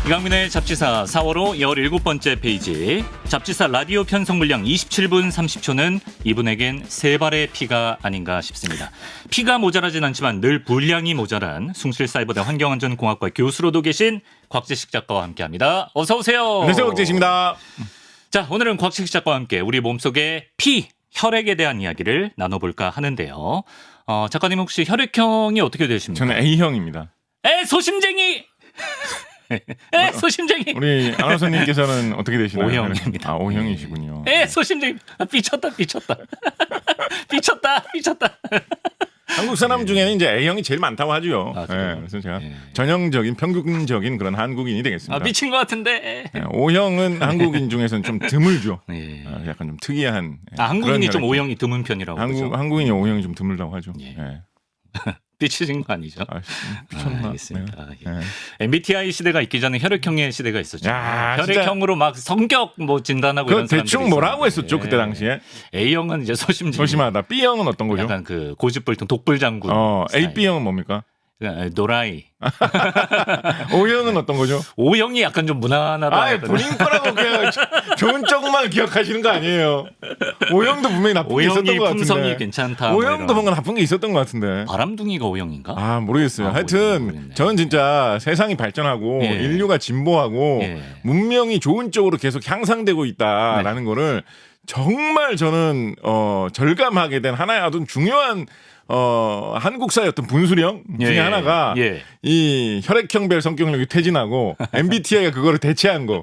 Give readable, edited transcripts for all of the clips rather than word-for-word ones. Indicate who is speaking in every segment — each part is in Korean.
Speaker 1: 이강민의 잡지사 4월호 17번째 페이지. 잡지사 라디오 편성 물량 27분 30초는 이분에겐 세 발의 피가 아닌가 싶습니다. 피가 모자라진 않지만 늘 분량이 모자란 숭실사이버대 환경안전공학과 교수로도 계신 곽재식 작가와 함께합니다. 어서 오세요.
Speaker 2: 안녕하세요, 곽재식입니다.
Speaker 1: 자, 오늘은 곽재식 작가와 함께 우리 몸속의 피, 혈액에 대한 이야기를 나눠볼까 하는데요. 작가님 혹시 혈액형이 어떻게 되십니까?
Speaker 2: 저는 A형입니다.
Speaker 1: 소심쟁이! 소심쟁이.
Speaker 2: 우리 아나운서님께서는 어떻게 되시나요?
Speaker 1: O형입니다.
Speaker 2: O형이시군요.
Speaker 1: 소심쟁이. 삐쳤다. 삐쳤다.
Speaker 2: 한국 사람 중에는 이제 A형이 제일 많다고 하죠.
Speaker 1: 그래요?
Speaker 2: 그래서 제가 전형적인 평균적인 그런 한국인이 되겠습니다.
Speaker 1: 미친 것 같은데.
Speaker 2: O형은 한국인 중에서는 좀 드물죠.
Speaker 1: 예.
Speaker 2: 약간 좀 특이한.
Speaker 1: 한국인이
Speaker 2: 그런
Speaker 1: 좀
Speaker 2: 혈액형.
Speaker 1: O형이 드문 편이라고 그러죠.
Speaker 2: 한국인이 O형이 좀 드물다고 하죠.
Speaker 1: 예.
Speaker 2: 예.
Speaker 1: 삐치신 거 아니죠?
Speaker 2: 미쳤나?
Speaker 1: 알겠습니다.
Speaker 2: 네.
Speaker 1: 예. MBTI 시대가 있기 전에 혈액형의 시대가 있었죠.
Speaker 2: 야,
Speaker 1: 혈액형으로 막 성격 뭐 진단하고 이런 사람들이
Speaker 2: 대충 뭐라고
Speaker 1: 있었는데.
Speaker 2: 했었죠 그때 당시에?
Speaker 1: A형은 이제 소심쟁이.
Speaker 2: 소심하다. B형은 어떤 거죠?
Speaker 1: 약간 그 고집불통 독불장군.
Speaker 2: A, B형은 뭡니까?
Speaker 1: 노라이.
Speaker 2: O형은 어떤 거죠?
Speaker 1: O형이 약간 좀 무난하다.
Speaker 2: 본인 거라고 그냥 좋은 쪽만 기억하시는 거 아니에요. O형도 분명히 나쁜 게 있었던
Speaker 1: O형이
Speaker 2: 것 같은데.
Speaker 1: 품성이 괜찮다.
Speaker 2: O형도 뭔가 나쁜 게 있었던 것 같은데.
Speaker 1: 바람둥이가 O형인가?
Speaker 2: 모르겠어요. 하여튼
Speaker 1: 모르겠네.
Speaker 2: 저는 진짜 세상이 발전하고
Speaker 1: 예.
Speaker 2: 인류가 진보하고
Speaker 1: 예.
Speaker 2: 문명이 좋은 쪽으로 계속 향상되고 있다라는 거를 정말 저는 절감하게 된 하나의 아주 중요한 한국사의 어떤 분수령 중에
Speaker 1: 예.
Speaker 2: 하나가
Speaker 1: 예.
Speaker 2: 이 혈액형별 성격력이 퇴진하고 MBTI가 그거를 대체한 거.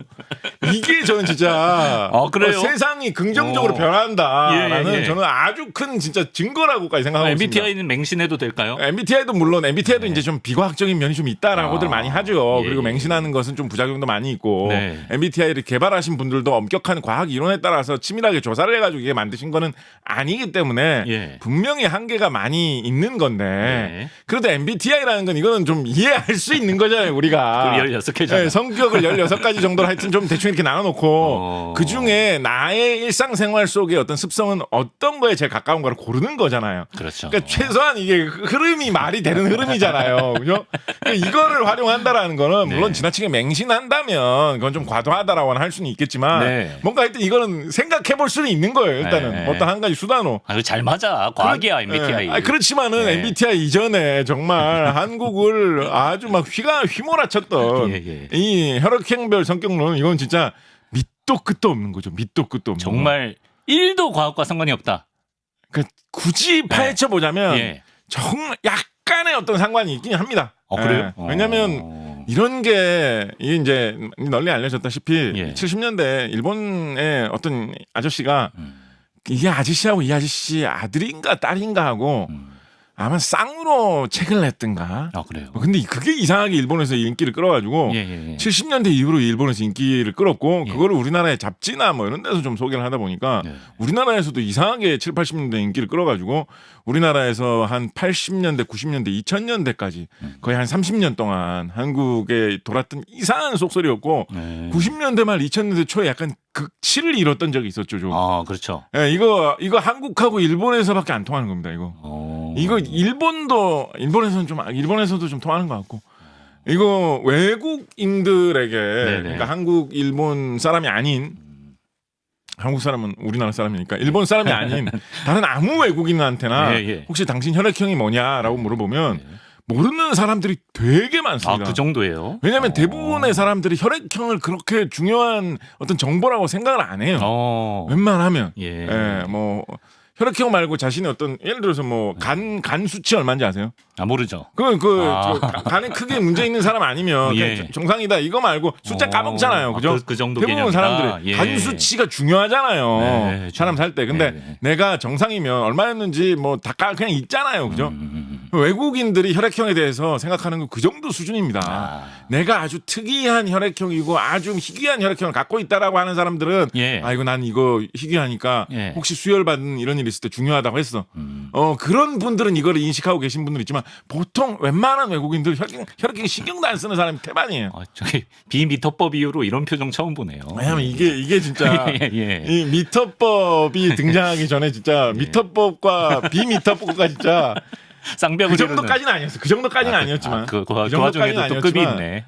Speaker 2: 이게 저는 진짜
Speaker 1: 그래요?
Speaker 2: 세상이 긍정적으로 변한다라는
Speaker 1: 예.
Speaker 2: 저는 아주 큰 진짜 증거라고까지 생각하고 있습니다.
Speaker 1: MBTI는 맹신해도 될까요?
Speaker 2: MBTI도 물론 MBTI도 이제 좀 비과학적인 면이 좀 있다라고들 많이 하죠.
Speaker 1: 예.
Speaker 2: 그리고 맹신하는 것은 좀 부작용도 많이 있고
Speaker 1: 네.
Speaker 2: MBTI를 개발하신 분들도 엄격한 과학 이론에 따라서 치밀하게 조사를 해가지고 이게 만드신 거는 아니기 때문에
Speaker 1: 예.
Speaker 2: 분명히 한계가 많이 있는 건데
Speaker 1: 네.
Speaker 2: 그래도 MBTI라는 건 이거는 좀 이해할 수 있는 거잖아요 우리가.
Speaker 1: 16개잖아.
Speaker 2: 성격을 16가지 정도로 하여튼 좀 대충 이렇게 나눠놓고 그중에 나의 일상생활 속의 어떤 습성은 어떤 거에 제일 가까운 거를 고르는 거잖아요.
Speaker 1: 그렇죠.
Speaker 2: 그러니까 최소한 이게 흐름이 말이 되는 흐름이잖아요. 그죠? 그러니까 이거를 활용한다라는 거는 물론 지나치게 맹신한다면 그건 좀 과도하다라고는 할 수는 있겠지만
Speaker 1: 네.
Speaker 2: 뭔가 하여튼 이거는 생각해 볼 수는 있는 거예요. 일단은
Speaker 1: 네.
Speaker 2: 어떤 한 가지 수단으로.
Speaker 1: 이거 잘 맞아. 과학이야 MBTI.
Speaker 2: 그렇지만은
Speaker 1: 네.
Speaker 2: MBTI 이전에 정말 한국을 아주 막 휘몰아쳤던
Speaker 1: 예.
Speaker 2: 이 혈액형별 성격론은 이건 진짜 밑도 끝도 없는 거죠. 밑도 끝도 없는 거.
Speaker 1: 정말 1도 과학과 상관이 없다.
Speaker 2: 그러니까 굳이 파헤쳐 보자면
Speaker 1: 예.
Speaker 2: 정말 약간의 어떤 상관이 있긴 합니다.
Speaker 1: 그래요?
Speaker 2: 왜냐하면 이런 게 이게 이제 널리 알려졌다시피
Speaker 1: 예.
Speaker 2: 70년대 일본의 어떤 아저씨가 이게 아저씨하고 이 아저씨 아들인가 딸인가 하고 아마 쌍으로 책을 냈던가.
Speaker 1: 그래요.
Speaker 2: 근데 그게 이상하게 일본에서 인기를 끌어가지고
Speaker 1: 예.
Speaker 2: 70년대 이후로 일본에서 인기를 끌었고
Speaker 1: 예.
Speaker 2: 그거를 우리나라의 잡지나 뭐 이런 데서 좀 소개를 하다 보니까
Speaker 1: 예.
Speaker 2: 우리나라에서도 이상하게 7, 80년대 인기를 끌어가지고 우리나라에서 한 80년대, 90년대, 2000년대까지 거의 한 30년 동안 한국에 돌았던 이상한 속설이었고 90년대 말 2000년대 초에 약간 극치를 잃었던 적이 있었죠. 좀.
Speaker 1: 그렇죠.
Speaker 2: 예, 이거 한국하고 일본에서밖에 안 통하는 겁니다. 이거 일본에서도 좀 통하는 것 같고 이거 외국인들에게 그러니까 한국 일본 사람이 아닌 한국 사람은 우리나라 사람이니까 일본 사람이 아닌 다른 아무 외국인한테나 혹시 당신 혈액형이 뭐냐라고 물어보면 모르는 사람들이 되게 많습니다.
Speaker 1: 그 정도예요?
Speaker 2: 왜냐하면 대부분의 사람들이 혈액형을 그렇게 중요한 어떤 정보라고 생각을 안 해요. 웬만하면 뭐 혈액형 말고 자신의 어떤 예를 들어서 뭐 간 수치 얼마인지 아세요?
Speaker 1: 모르죠.
Speaker 2: 간에 크게 문제 있는 사람 아니면 그냥 정상이다 이거 말고 숫자 까먹잖아요. 그죠?
Speaker 1: 그 정도
Speaker 2: 대부분
Speaker 1: 개념이다.
Speaker 2: 사람들이 간 수치가 중요하잖아요. 사람 살 때. 근데 내가 정상이면 얼마였는지 뭐 다 그냥 있잖아요. 그죠? 외국인들이 혈액형에 대해서 생각하는 건 그 정도 수준입니다. 내가 아주 특이한 혈액형이고 아주 희귀한 혈액형을 갖고 있다라고 하는 사람들은 이거 난 이거 희귀하니까 혹시 수혈받는 이런 일 있을 때 중요하다고 했어. 그런 분들은 이거를 인식하고 계신 분들 있지만 보통 웬만한 외국인들 혈액형 신경도 안 쓰는 사람이 태반이에요.
Speaker 1: 저기 비미터법 이후로 이런 표정 처음 보네요.
Speaker 2: 왜냐면 이게 진짜 이 미터법이 등장하기 전에 진짜 미터법과 비미터법과 진짜
Speaker 1: 쌍벽을
Speaker 2: 그 정도까지는 아니었어. 그 정도까지는 아니었지만
Speaker 1: 그 와중에도 또 급이 있네.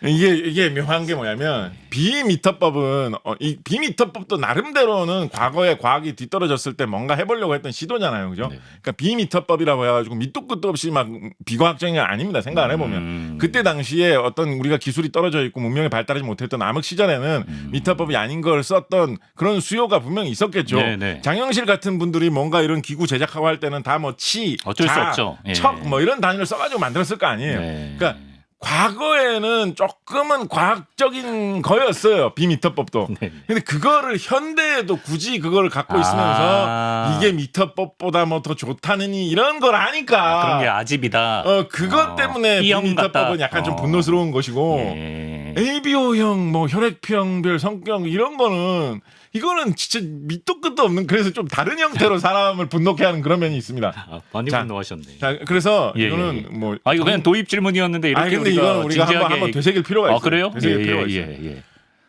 Speaker 2: 이게 묘한 게 뭐냐면 비미터법은 이 비미터법도 나름대로는 과거에 과학이 뒤떨어졌을 때 뭔가 해보려고 했던 시도잖아요, 그죠?
Speaker 1: 네.
Speaker 2: 그러니까 비미터법이라고 해가지고 밑도 끝도 없이 막 비과학적인 게 아닙니다. 생각을 해보면 그때 당시에 어떤 우리가 기술이 떨어져 있고 문명이 발달하지 못했던 암흑 시절에는 미터법이 아닌 걸 썼던 그런 수요가 분명히 있었겠죠.
Speaker 1: 네네.
Speaker 2: 장영실 같은 분들이 뭔가 이런 기구 제작하고 할 때는 다 뭐 치,
Speaker 1: 어쩔 수
Speaker 2: 자,
Speaker 1: 없죠. 예.
Speaker 2: 척 뭐 이런 단위를 써가지고 만들었을 거 아니에요.
Speaker 1: 네.
Speaker 2: 그러니까 과거에는 조금은 과학적인 거였어요. 비미터법도.
Speaker 1: 네.
Speaker 2: 근데 그거를 현대에도 굳이 그걸 갖고 있으면서 이게 미터법보다 뭐 더 좋다느니 이런 걸 아니까.
Speaker 1: 그런 게 아집이다.
Speaker 2: 그것 때문에
Speaker 1: B형
Speaker 2: 비미터법은
Speaker 1: 같다.
Speaker 2: 약간 좀 분노스러운 것이고
Speaker 1: 예.
Speaker 2: ABO형 뭐 혈액형별 성격 이런 거는 이거는 진짜 밑도 끝도 없는 그래서 좀 다른 형태로 사람을 분노케 하는 그런 면이 있습니다.
Speaker 1: 많이
Speaker 2: 자,
Speaker 1: 분노하셨네.
Speaker 2: 자, 그래서
Speaker 1: 예,
Speaker 2: 이거는 뭐
Speaker 1: 이거 그냥 도입 질문이었는데 이렇게
Speaker 2: 근데 이건 우리가 한번 되새길 필요가 있어요.
Speaker 1: 그래요?
Speaker 2: 되새길 필요가 있어요.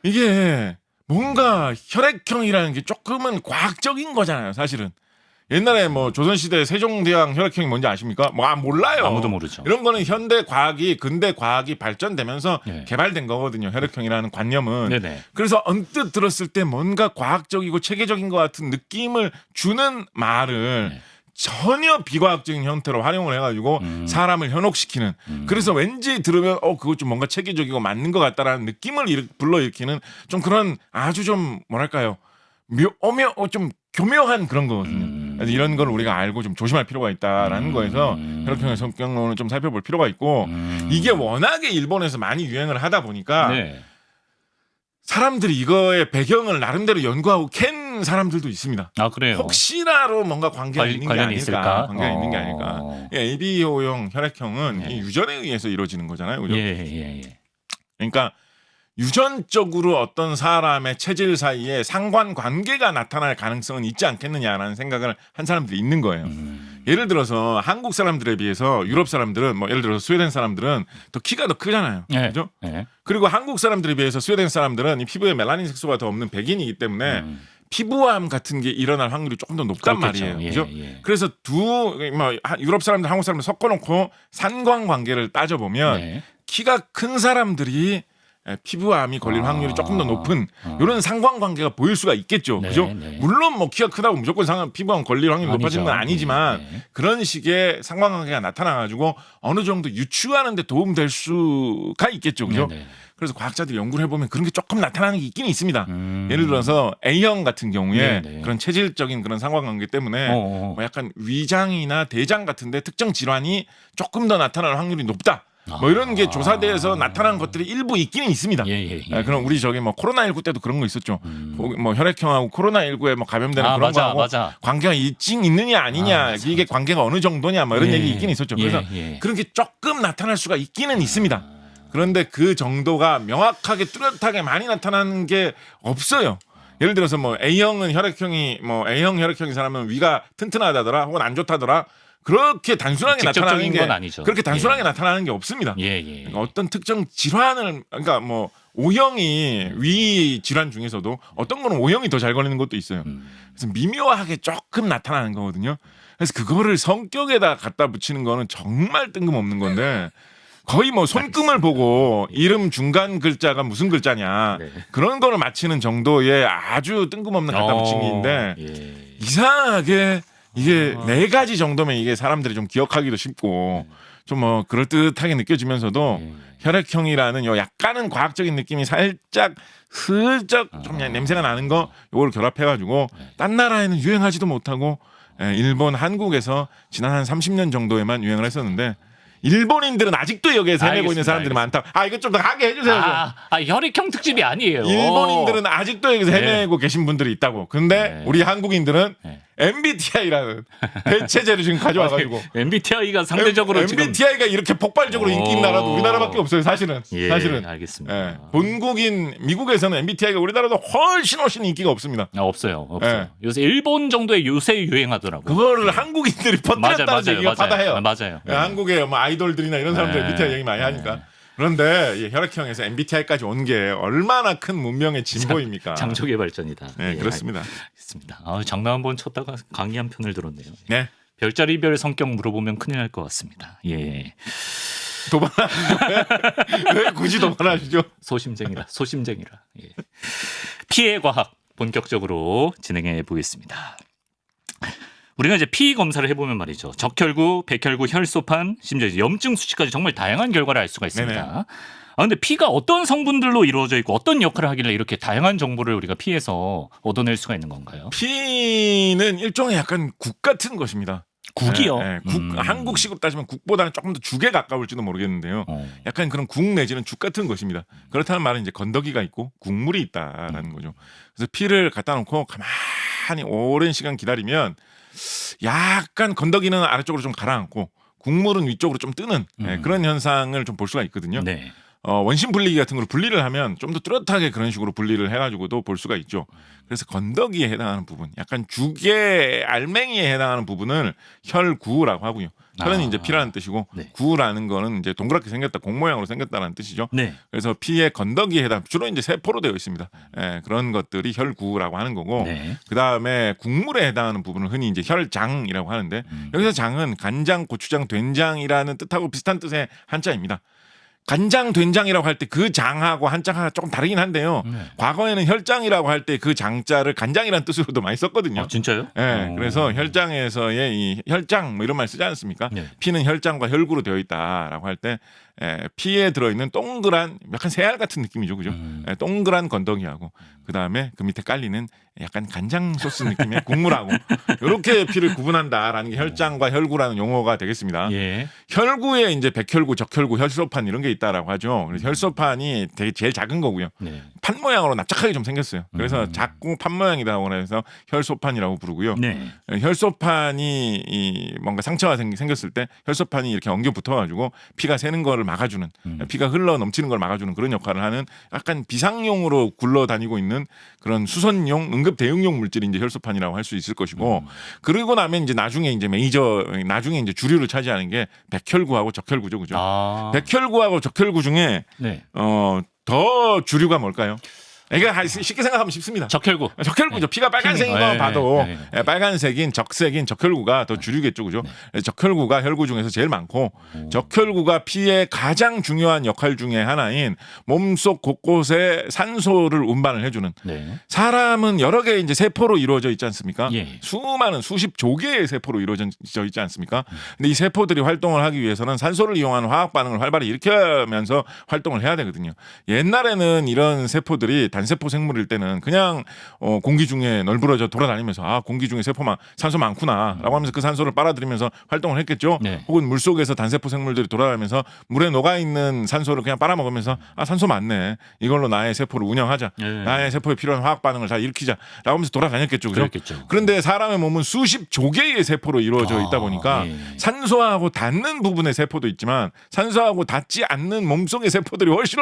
Speaker 2: 이게 뭔가 혈액형이라는 게 조금은 과학적인 거잖아요, 사실은. 옛날에 뭐 조선시대 세종대왕 혈액형이 뭔지 아십니까? 몰라요.
Speaker 1: 아무도 모르죠.
Speaker 2: 이런 거는 현대 과학이 근대 과학이 발전되면서
Speaker 1: 네.
Speaker 2: 개발된 거거든요. 혈액형이라는 관념은.
Speaker 1: 네네.
Speaker 2: 그래서 언뜻 들었을 때 뭔가 과학적이고 체계적인 것 같은 느낌을 주는 말을
Speaker 1: 네.
Speaker 2: 전혀 비과학적인 형태로 활용을 해가지고 사람을 현혹시키는 그래서 왠지 들으면 그거 좀 뭔가 체계적이고 맞는 것 같다라는 느낌을 불러일으키는 좀 그런 아주 좀 뭐랄까요 좀 교묘한 그런 거거든요. 그래서 이런 걸 우리가 알고 좀 조심할 필요가 있다라는 거에서 혈액형의 성격론을 좀 살펴볼 필요가 있고 이게 워낙에 일본에서 많이 유행을 하다 보니까
Speaker 1: 네.
Speaker 2: 사람들이 이거의 배경을 나름대로 연구하고 캔 사람들도 있습니다.
Speaker 1: 아 그래요.
Speaker 2: 혹시라도 뭔가 관계가 있는 게
Speaker 1: 관련이
Speaker 2: 아닐까?
Speaker 1: 있을까?
Speaker 2: 관계가 있는 게 아닐까? ABO형 혈액형은 이 유전에 의해서 이루어지는 거잖아요. 그죠?
Speaker 1: 예.
Speaker 2: 그러니까 유전적으로 어떤 사람의 체질 사이에 상관관계가 나타날 가능성은 있지 않겠느냐라는 생각을 한 사람들이 있는 거예요. 예를 들어서 한국 사람들에 비해서 유럽 사람들은 뭐 예를 들어서 스웨덴 사람들은 더 키가 더 크잖아요.
Speaker 1: 네.
Speaker 2: 그죠?
Speaker 1: 네.
Speaker 2: 그리고 한국 사람들에 비해서 스웨덴 사람들은 이 피부에 멜라닌 색소가 더 없는 백인이기 때문에 피부암 같은 게 일어날 확률이 조금 더 높단
Speaker 1: 그렇겠죠.
Speaker 2: 말이에요. 그죠?
Speaker 1: 예.
Speaker 2: 그래서 유럽 사람들, 한국 사람들 섞어놓고 상관관계를 따져보면
Speaker 1: 네.
Speaker 2: 키가 큰 사람들이 피부암이 걸릴 확률이 조금 더 높은 이런 상관관계가 보일 수가 있겠죠. 그죠?
Speaker 1: 네.
Speaker 2: 물론 뭐 키가 크다고 무조건 피부암 걸릴 확률이 높아지는 건 아니지만
Speaker 1: 네.
Speaker 2: 그런 식의 상관관계가 나타나가지고 어느 정도 유추하는 데 도움될 수가 있겠죠. 그죠?
Speaker 1: 네네.
Speaker 2: 그래서 과학자들이 연구를 해보면 그런 게 조금 나타나는 게 있긴 있습니다. 예를 들어서 A형 같은 경우에
Speaker 1: 네네.
Speaker 2: 그런 체질적인 그런 상관관계 때문에 뭐 약간 위장이나 대장 같은데 특정 질환이 조금 더 나타날 확률이 높다. 뭐 이런 게 조사대에서 나타나는 것들이 일부 있기는 있습니다. 그럼 우리 뭐 코로나19 때도 그런 거 있었죠. 뭐 혈액형하고 코로나19에 뭐 감염되는 그런 거하고 관계가 있느냐 아니냐 이게 관계가 어느 정도냐 뭐 이런 얘기 있기는 있었죠. 그래서 그런 게 조금 나타날 수가 있기는 있습니다. 그런데 그 정도가 명확하게 뚜렷하게 많이 나타나는 게 없어요. 예를 들어서 뭐 A형 혈액형인 사람은 위가 튼튼하다더라 혹은 안 좋다더라. 그렇게 단순하게 나타나는 게
Speaker 1: 아니죠.
Speaker 2: 그렇게 단순하게 나타나는 게 없습니다. 그러니까 어떤 특정 질환을 그러니까 뭐 O형이 위 질환 중에서도 어떤 거는 O형이 더 잘 걸리는 것도 있어요. 그래서 미묘하게 조금 나타나는 거거든요. 그래서 그거를 성격에다 갖다 붙이는 거는 정말 뜬금없는 건데 거의 뭐 손금을 보고 이름 중간 글자가 무슨 글자냐 그런 거를 맞히는 정도의 아주 뜬금없는 갖다 붙이기인데 이상하게 이게 네 가지 정도면 이게 사람들이 좀 기억하기도 쉽고 좀 뭐 그럴듯하게 느껴지면서도 혈액형이라는 요 약간은 과학적인 느낌이 살짝 슬쩍 좀 냄새가 나는 거 요걸 결합해가지고 딴 나라에는 유행하지도 못하고 일본, 한국에서 지난 한 30년 정도에만 유행을 했었는데 일본인들은 아직도 여기에서 헤매고 있는 사람들이 많다. 이거 좀 더 하게 해주세요.
Speaker 1: 혈액형 특집이 아니에요.
Speaker 2: 일본인들은 아직도 여기서 헤매고 계신 분들이 있다고. 근데 우리 한국인들은 MBTI라는 대체제를 지금 가져와가지고
Speaker 1: MBTI가 상대적으로
Speaker 2: MBTI가 이렇게 폭발적으로 인기 있는 나라도 우리나라밖에 없어요. 사실은.
Speaker 1: 알겠습니다.
Speaker 2: 본국인 미국에서는 MBTI가 우리나라도 훨씬 인기가 없습니다.
Speaker 1: 없어요. 요새 일본 정도의 요새 유행하더라고요.
Speaker 2: 그거를 한국인들이 퍼뜨렸다는 얘기가 바다해요.
Speaker 1: 맞아요.
Speaker 2: 한국의 뭐 아이돌들이나 이런 사람들 MBTI 얘기 많이 하니까. 그런데 혈액형에서 MBTI까지 온 게 얼마나 큰 문명의 진보입니까?
Speaker 1: 장족의 발전이다.
Speaker 2: 네, 그렇습니다.
Speaker 1: 알겠습니다. 장난 한번 쳤다가 강의 한 편을 들었네요.
Speaker 2: 네.
Speaker 1: 별자리별 성격 물어보면 큰일 날 것 같습니다.
Speaker 2: 왜 굳이 도발하시죠?
Speaker 1: 소심쟁이라. 예. 피해 과학 본격적으로 진행해 보겠습니다. 우리가 이제 피 검사를 해보면 말이죠. 적혈구, 백혈구, 혈소판, 심지어 이제 염증 수치까지 정말 다양한 결과를 알 수가 있습니다.
Speaker 2: 네네.
Speaker 1: 근데 피가 어떤 성분들로 이루어져 있고 어떤 역할을 하길래 이렇게 다양한 정보를 우리가 피에서 얻어낼 수가 있는 건가요?
Speaker 2: 피는 일종의 약간 국 같은 것입니다.
Speaker 1: 국이요?
Speaker 2: 네, 한국식으로 따지면 국보다는 조금 더 죽에 가까울지도 모르겠는데요. 약간 그런 국 내지는 죽 같은 것입니다. 그렇다는 말은 이제 건더기가 있고 국물이 있다라는 거죠. 그래서 피를 갖다 놓고 가만히 오랜 시간 기다리면 약간 건더기는 아래쪽으로 좀 가라앉고 국물은 위쪽으로 좀 뜨는 그런 현상을 좀 볼 수가 있거든요.
Speaker 1: 네.
Speaker 2: 원심 분리기 같은 걸 분리를 하면 좀 더 뚜렷하게 그런 식으로 분리를 해가지고도 볼 수가 있죠. 그래서 건더기에 해당하는 부분, 약간 죽의 알맹이에 해당하는 부분을 혈구라고 하고요. 혈은 이제 피라는 뜻이고
Speaker 1: 네.
Speaker 2: 구라는 거는 이제 동그랗게 생겼다, 공 모양으로 생겼다는 뜻이죠.
Speaker 1: 네.
Speaker 2: 그래서 피의 건더기에 해당, 주로 이제 세포로 되어 있습니다. 그런 것들이 혈구라고 하는 거고,
Speaker 1: 네.
Speaker 2: 그 다음에 국물에 해당하는 부분을 흔히 이제 혈장이라고 하는데 여기서 장은 간장, 고추장, 된장이라는 뜻하고 비슷한 뜻의 한자입니다. 간장, 된장이라고 할 때 그 장하고 한자가 조금 다르긴 한데요. 과거에는 혈장이라고 할 때 그 장자를 간장이라는 뜻으로도 많이 썼거든요.
Speaker 1: 진짜요?
Speaker 2: 네, 그래서 혈장에서의 이 혈장 뭐 이런 말 쓰지 않습니까?
Speaker 1: 네.
Speaker 2: 피는 혈장과 혈구로 되어 있다라고 할 때 피에 들어있는 동그란 약간 새알 같은 느낌이죠, 그죠? 동그란 건더기하고 그 다음에 그 밑에 깔리는 약간 간장 소스 느낌의 국물하고 이렇게 피를 구분한다라는 게 혈장과 혈구라는 용어가 되겠습니다.
Speaker 1: 예.
Speaker 2: 혈구에 이제 백혈구, 적혈구, 혈소판 이런 게 있다라고 하죠. 그래서 혈소판이 되게 제일 작은 거고요.
Speaker 1: 네.
Speaker 2: 판 모양으로 납작하게 좀 생겼어요. 그래서 작고 판 모양이라고 해서 혈소판이라고 부르고요.
Speaker 1: 네.
Speaker 2: 혈소판이 뭔가 상처가 생겼을 때 혈소판이 이렇게 엉겨 붙어가지고 피가 새는 거를 막아주는, 피가 흘러 넘치는 걸 막아주는 그런 역할을 하는 약간 비상용으로 굴러다니고 있는 그런 수선용, 응급 대응용 물질이 이제 혈소판이라고 할 수 있을 것이고, 그리고 나면 이제 나중에 이제 주류를 차지하는 게 백혈구하고 적혈구죠, 그죠? 백혈구하고 적혈구 중에
Speaker 1: 네.
Speaker 2: 더 주류가 뭘까요? 그러니까 쉽게 생각하면 쉽습니다.
Speaker 1: 적혈구.
Speaker 2: 적혈구죠. 피가 빨간색인 거 봐도
Speaker 1: 네.
Speaker 2: 빨간색인 적색인 적혈구가 더 주류겠죠, 그죠? 적혈구가 혈구 중에서 제일 많고 적혈구가 피의 가장 중요한 역할 중에 하나인 몸속 곳곳에 산소를 운반을 해주는.
Speaker 1: 네.
Speaker 2: 사람은 여러 개의 이제 세포로 이루어져 있지 않습니까?
Speaker 1: 예.
Speaker 2: 수많은 수십조 개의 세포로 이루어져 있지 않습니까? 근데 이 세포들이 활동을 하기 위해서는 산소를 이용하는 화학 반응을 활발히 일으키면서 활동을 해야 되거든요. 옛날에는 이런 세포들이 단세포 생물일 때는 그냥 공기 중에 널브러져 돌아다니면서 공기 중에 세포만 산소 많구나라고 하면서 그 산소를 빨아들이면서 활동을 했겠죠.
Speaker 1: 네.
Speaker 2: 혹은 물 속에서 단세포 생물들이 돌아다니면서 물에 녹아 있는 산소를 그냥 빨아먹으면서 산소 많네. 이걸로 나의 세포를 운영하자.
Speaker 1: 네.
Speaker 2: 나의 세포에 필요한 화학 반응을 다 일으키자라고 하면서 돌아다녔겠죠. 그죠?
Speaker 1: 그렇겠죠.
Speaker 2: 그런데 사람의 몸은 수십조 개의 세포로 이루어져 있다 보니까
Speaker 1: 예.
Speaker 2: 산소하고 닿는 부분의 세포도 있지만 산소하고 닿지 않는 몸속의 세포들이 훨씬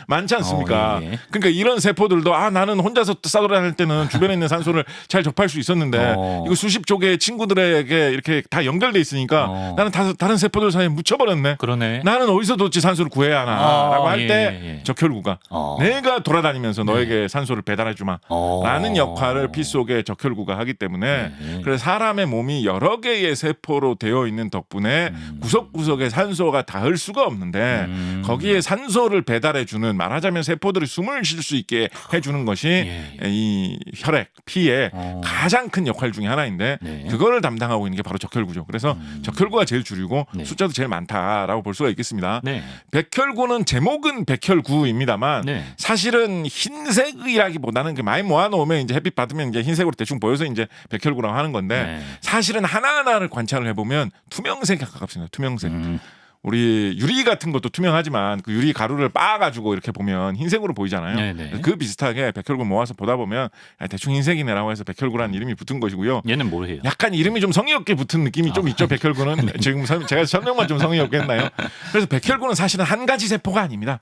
Speaker 2: 많지 않습니까?
Speaker 1: 예.
Speaker 2: 그러니까 이런 세포들도 나는 혼자서 싸돌아다닐 때는 주변에 있는 산소를 잘 접할 수 있었는데 이거 수십조 개의 친구들에게 이렇게 다 연결돼 있으니까 나는 다른 세포들 사이에 묻혀버렸네.
Speaker 1: 그러네.
Speaker 2: 나는 어디서 도대체 산소를 구해야 하나라고 할 때 적혈구가 내가 돌아다니면서 너에게 산소를 배달해 주마 라는 역할을 피 속에 적혈구가 하기 때문에 그래서 사람의 몸이 여러 개의 세포로 되어 있는 덕분에 구석구석에 산소가 닿을 수가 없는데 거기에 산소를 배달해 주는, 말하자면 세포들이 숨을 쉴 수 있게 해주는 것이 이 혈액, 피의 가장 큰 역할 중에 하나인데 그거를 담당하고 있는 게 바로 적혈구죠. 그래서 적혈구가 제일 주류고 숫자도 제일 많다라고 볼 수가 있겠습니다. 백혈구는 제목은 백혈구입니다만 사실은 흰색이라기보다는 많이 모아놓으면 이제 햇빛 받으면 이제 흰색으로 대충 보여서 이제 백혈구라고 하는 건데 사실은 하나하나를 관찰을 해보면 투명색에 가깝습니다. 투명색. 우리 유리 같은 것도 투명하지만 그 유리 가루를 빻아가지고 이렇게 보면 흰색으로 보이잖아요. 그 비슷하게 백혈구 모아서 보다 보면 대충 흰색이네라고 해서 백혈구라는 이름이 붙은 것이고요.
Speaker 1: 얘는 뭘 해요?
Speaker 2: 약간 이름이 좀 성의 없게 붙은 느낌이 좀 있죠. 백혈구는. 지금 제가 설명만 좀 성의 없게 했나요? 그래서 백혈구는 사실은 한 가지 세포가 아닙니다.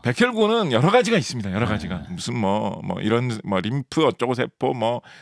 Speaker 2: 백혈구는 여러 가지가 있습니다. 여러 가지가 무슨 뭐 이런 림프 어쩌고 세포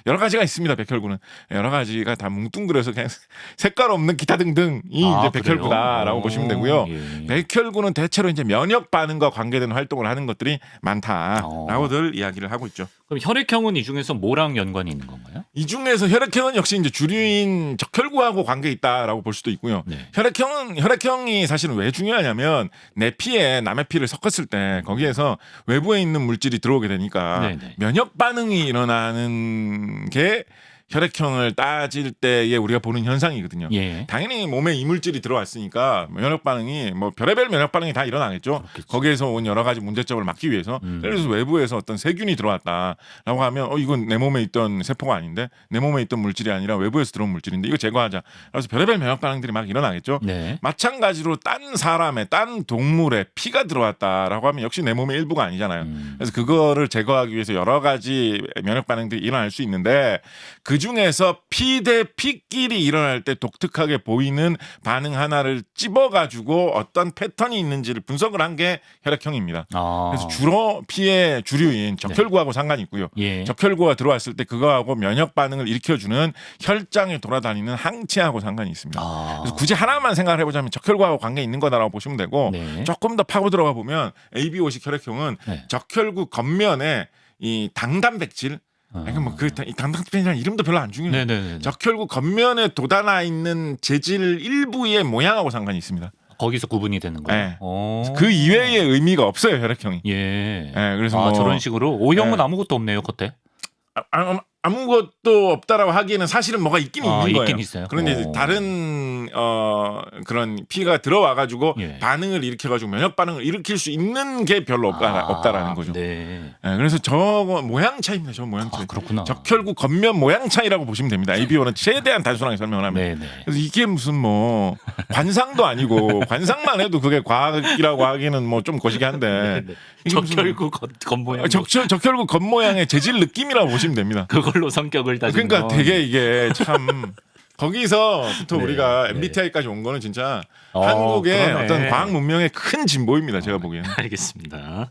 Speaker 2: 여러 가지가 있습니다. 백혈구는 여러 가지가 다 뭉뚱그려서 그냥 색깔 없는 기타 등등이 이제 백혈구다라고 보시면 보시면 되고요.
Speaker 1: 예.
Speaker 2: 백혈구는 대체로 이제 면역 반응과 관계된 활동을 하는 것들이 많다라고들 이야기를 하고 있죠.
Speaker 1: 그럼 혈액형은 이 중에서 뭐랑 연관이 있는 건가요?
Speaker 2: 이 중에서 혈액형은 역시 이제 주류인 적혈구하고 관계 있다라고 볼 수도 있고요.
Speaker 1: 네.
Speaker 2: 혈액형이 사실은 왜 중요하냐면 내 피에 남의 피를 섞었을 때 거기에서 외부에 있는 물질이 들어오게 되니까
Speaker 1: 네네.
Speaker 2: 면역 반응이 일어나는 게 혈액형을 따질 때에 우리가 보는 현상이거든요.
Speaker 1: 예.
Speaker 2: 당연히 몸에 이물질이 들어왔으니까 면역 반응이 뭐 별의별 면역 반응이 다 일어나겠죠.
Speaker 1: 그렇겠죠.
Speaker 2: 거기에서 온 여러 가지 문제점을 막기 위해서 예를 들어서 외부에서 어떤 세균이 들어왔다라고 하면 이건 내 몸에 있던 세포가 아닌데 내 몸에 있던 물질이 아니라 외부에서 들어온 물질인데 이거 제거하자. 그래서 별의별 면역 반응들이 막 일어나겠죠.
Speaker 1: 네.
Speaker 2: 마찬가지로 딴 사람의 딴 동물의 피가 들어왔다라고 하면 역시 내 몸의 일부가 아니잖아요. 그래서 그거를 제거하기 위해서 여러 가지 면역 반응들이 일어날 수 있는데 그 중에서 피 대 피끼리 일어날 때 독특하게 보이는 반응 하나를 찝어가지고 어떤 패턴이 있는지를 분석을 한 게 혈액형입니다. 그래서 주로 피의 주류인 적혈구하고 상관이 있고요.
Speaker 1: 예.
Speaker 2: 적혈구가 들어왔을 때 그거하고 면역 반응을 일으켜주는 혈장에 돌아다니는 항체하고 상관이 있습니다. 그래서 굳이 하나만 생각을 해보자면 적혈구하고 관계 있는 거다라고 보시면 되고
Speaker 1: 네.
Speaker 2: 조금 더 파고 들어가 보면 ABO식 혈액형은
Speaker 1: 네.
Speaker 2: 적혈구 겉면에 이 당단백질 그러니까 뭐그 당단백질이라는 이름도 별로 안 중요해요.
Speaker 1: 네네네.
Speaker 2: 적혈구 겉면에 돋아나 있는 재질 일부의 모양하고 상관이 있습니다.
Speaker 1: 거기서 구분이 되는 거예요.
Speaker 2: 네.
Speaker 1: 오.
Speaker 2: 그 이외의 의미가 없어요 혈액형이.
Speaker 1: 예.
Speaker 2: 그래서 뭐
Speaker 1: 저런 식으로 O형은
Speaker 2: 네.
Speaker 1: 아무것도 없네요, 겉에.
Speaker 2: 아무것도 없다라고 하기에는 사실은 뭐가 있긴 있는 거예요.
Speaker 1: 있긴 있어요.
Speaker 2: 그런데 이제 다른 그런 피가 들어와 가지고
Speaker 1: 예.
Speaker 2: 반응을 일으켜 가지고 면역 반응을 일으킬 수 있는 게 별로 없다라는 거죠.
Speaker 1: 네.
Speaker 2: 그래서 저거 모양 차이입니다. 저 모양 차이.
Speaker 1: 그렇구나.
Speaker 2: 적혈구 겉면 모양 차이라고 보시면 됩니다. ABO는 최대한 단순하게 설명을 하면.
Speaker 1: 네네.
Speaker 2: 그래서 이게 무슨 뭐 관상도 아니고 관상만 해도 그게 과학이라고 하기는 뭐 좀 거시기 한데 이게 무슨
Speaker 1: 적혈구 겉모양.
Speaker 2: 적혈구 겉모양의 재질 느낌이라고 보시면 됩니다.
Speaker 1: 그걸로 성격을 따지는
Speaker 2: 그러니까
Speaker 1: 건.
Speaker 2: 되게 이게 참 거기서부터
Speaker 1: 네,
Speaker 2: 우리가
Speaker 1: 네.
Speaker 2: MBTI까지 온 거는 진짜 한국의
Speaker 1: 그러네.
Speaker 2: 어떤 과학 문명의 큰 진보입니다. 제가 보기에는.
Speaker 1: 알겠습니다.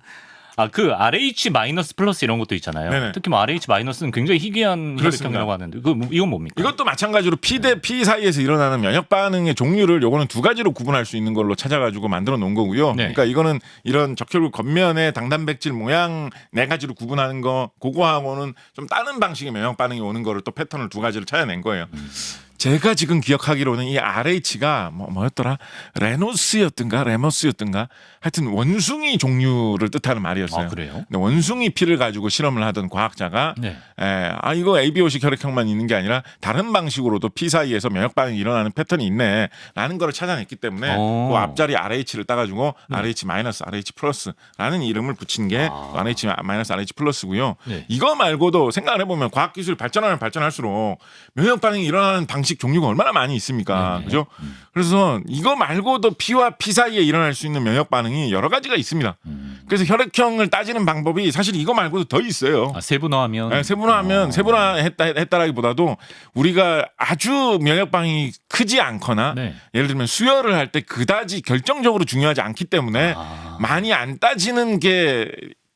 Speaker 1: 그 RH 마이너스 플러스 이런 것도 있잖아요.
Speaker 2: 네네.
Speaker 1: 특히 뭐 RH 마이너스는 굉장히 희귀한
Speaker 2: 그렇습니다.
Speaker 1: 혈액형이라고 하는데 이건 뭡니까?
Speaker 2: 이것도 마찬가지로 피 대 피 사이에서 일어나는 면역 반응의 종류를 요거는 두 가지로 구분할 수 있는 걸로 찾아가지고 만들어 놓은 거고요.
Speaker 1: 네.
Speaker 2: 그러니까 이거는 이런 적혈구 겉면에 당단백질 모양 네 가지로 구분하는 거 그거하고는 좀 다른 방식의 면역 반응이 오는 거를 또 패턴을 두 가지를 찾아낸 거예요. 제가 지금 기억하기로는 이 RH가 뭐였더라? 레모스였던가? 하여튼 원숭이 종류를 뜻하는 말이었어요.
Speaker 1: 그래요?
Speaker 2: 근데 원숭이 피를 가지고 실험을 하던 과학자가
Speaker 1: 네.
Speaker 2: 이거 ABO식 혈액형만 있는 게 아니라 다른 방식으로도 피 사이에서 면역 반응이 일어나는 패턴이 있네라는 거를 찾아냈기 때문에 그 앞자리 RH를 따가지고 RH 마이너스, RH 플러스라는 이름을 붙인 게 RH 마이너스, RH 플러스고요.
Speaker 1: 네.
Speaker 2: 이거 말고도 생각을 해보면 과학 기술이 발전하면 발전할수록 면역 반응이 일어나는 방식 종류가 얼마나 많이 있습니까?
Speaker 1: 네.
Speaker 2: 그죠? 그래서 이거 말고도 피와 피 사이에 일어날 수 있는 면역 반응이 여러 가지가 있습니다. 그래서 혈액형을 따지는 방법이 사실 이거 말고도 더 있어요.
Speaker 1: 세분화하면
Speaker 2: 세분화했다라기보다도 우리가 아주 면역 반응이 크지 않거나
Speaker 1: 네.
Speaker 2: 예를 들면 수혈을 할 때 그다지 결정적으로 중요하지 않기 때문에 많이 안 따지는 게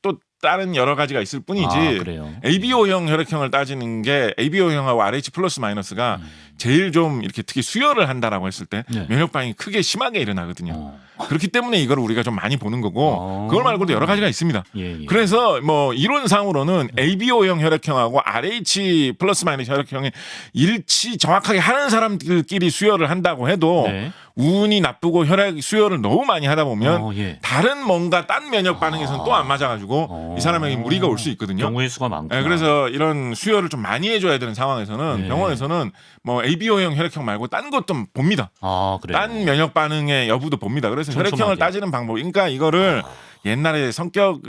Speaker 2: 또 다른 여러 가지가 있을 뿐이지
Speaker 1: 그래요?
Speaker 2: ABO형 혈액형을 따지는 게 ABO형하고 RH 플러스 마이너스가 제일 좀 이렇게 특히 수혈을 한다라고 했을 때
Speaker 1: 네.
Speaker 2: 면역 반응이 크게 심하게 일어나거든요. 그렇기 때문에 이걸 우리가 좀 많이 보는 거고 그걸 말고도 여러 가지가 있습니다.
Speaker 1: 예.
Speaker 2: 그래서 뭐 이론상으로는 ABO형 혈액형하고 RH 플러스 마이너스 혈액형이 일치 정확하게 하는 사람들끼리 수혈을 한다고 해도
Speaker 1: 네.
Speaker 2: 운이 나쁘고 혈액 수혈을 너무 많이 하다 보면
Speaker 1: 예.
Speaker 2: 다른 뭔가 딴 면역 반응에서는 또 안 맞아가지고 이 사람에게 무리가 올 수 있거든요.
Speaker 1: 경우의 수가 많구나.
Speaker 2: 그래서 이런 수혈을 좀 많이 해줘야 되는 상황에서는
Speaker 1: 네.
Speaker 2: 병원에서는 뭐 ABO형 혈액형 말고 딴 것도 봅니다.
Speaker 1: 그래요.
Speaker 2: 딴 면역 반응의 여부도 봅니다. 그래서
Speaker 1: 촘촘하게.
Speaker 2: 혈액형을 따지는 방법. 그러니까 이거를 옛날에 성격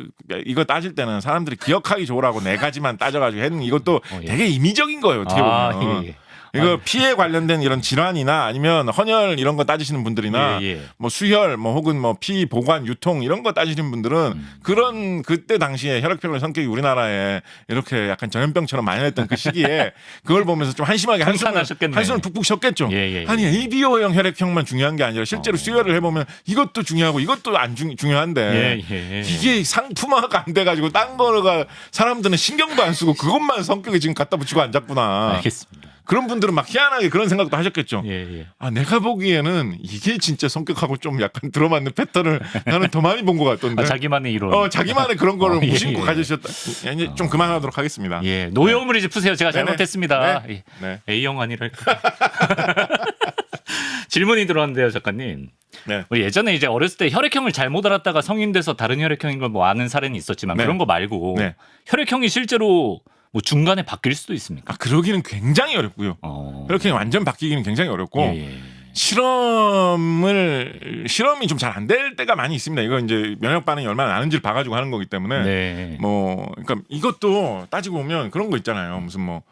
Speaker 2: 이거 따질 때는 사람들이 기억하기 좋으라고 네 가지만 따져가지고 했는 이것도
Speaker 1: 예.
Speaker 2: 되게 임의적인 거예요. 어떻게 보면.
Speaker 1: 예.
Speaker 2: 이거 피에 관련된 이런 질환이나 아니면 헌혈 이런 거 따지시는 분들이나
Speaker 1: 예.
Speaker 2: 뭐 수혈 뭐 혹은 뭐 피 보관 유통 이런 거 따지시는 분들은 그런 그때 당시에 혈액형의 성격이 우리나라에 이렇게 약간 전염병처럼 만연했던 그 시기에 그걸 보면서 좀 한심하게
Speaker 1: 한산하셨겠네.
Speaker 2: 한숨을 푹푹 쉬었겠죠.
Speaker 1: 예.
Speaker 2: 아니 ABO형 혈액형만 중요한 게 아니라 실제로 수혈을 해보면 이것도 중요하고 이것도 안 중요한데
Speaker 1: 예.
Speaker 2: 이게 상품화가 안 돼가지고 딴 거가 사람들은 신경도 안 쓰고 그것만 성격에 지금 갖다 붙이고 앉았구나.
Speaker 1: 알겠습니다.
Speaker 2: 그런 분들은 막 희한하게 그런 생각도 하셨겠죠.
Speaker 1: 예.
Speaker 2: 아, 내가 보기에는 이게 진짜 성격하고 좀 약간 들어맞는 패턴을 나는 더 많이 본 것 같던데.
Speaker 1: 자기만의 이론.
Speaker 2: 자기만의 그런 거를
Speaker 1: 예,
Speaker 2: 무심코
Speaker 1: 예.
Speaker 2: 가지셨다. 이제 좀 그만하도록 하겠습니다.
Speaker 1: 예, 노여움을 이제 푸세요. 제가
Speaker 2: 네네.
Speaker 1: 잘못했습니다.
Speaker 2: 네. 네.
Speaker 1: A형 아니랄까. 질문이 들어왔는데요, 작가님.
Speaker 2: 네.
Speaker 1: 뭐 예전에 이제 어렸을 때 혈액형을 잘못 알았다가 성인 돼서 다른 혈액형인 걸 뭐 아는 사례는 있었지만
Speaker 2: 네.
Speaker 1: 그런 거 말고
Speaker 2: 네.
Speaker 1: 혈액형이 실제로 뭐 중간에 바뀔 수도 있습니까?
Speaker 2: 그러기는 굉장히 어렵고요. 혈액형이 완전 바뀌기는 굉장히 어렵고
Speaker 1: 예.
Speaker 2: 실험이 좀 잘 안 될 때가 많이 있습니다. 이거 이제 면역 반응이 얼마나 나는지를 봐가지고 하는 거기 때문에
Speaker 1: 네.
Speaker 2: 그러니까 이것도 따지고 보면 그런 거 있잖아요. 무슨 뭐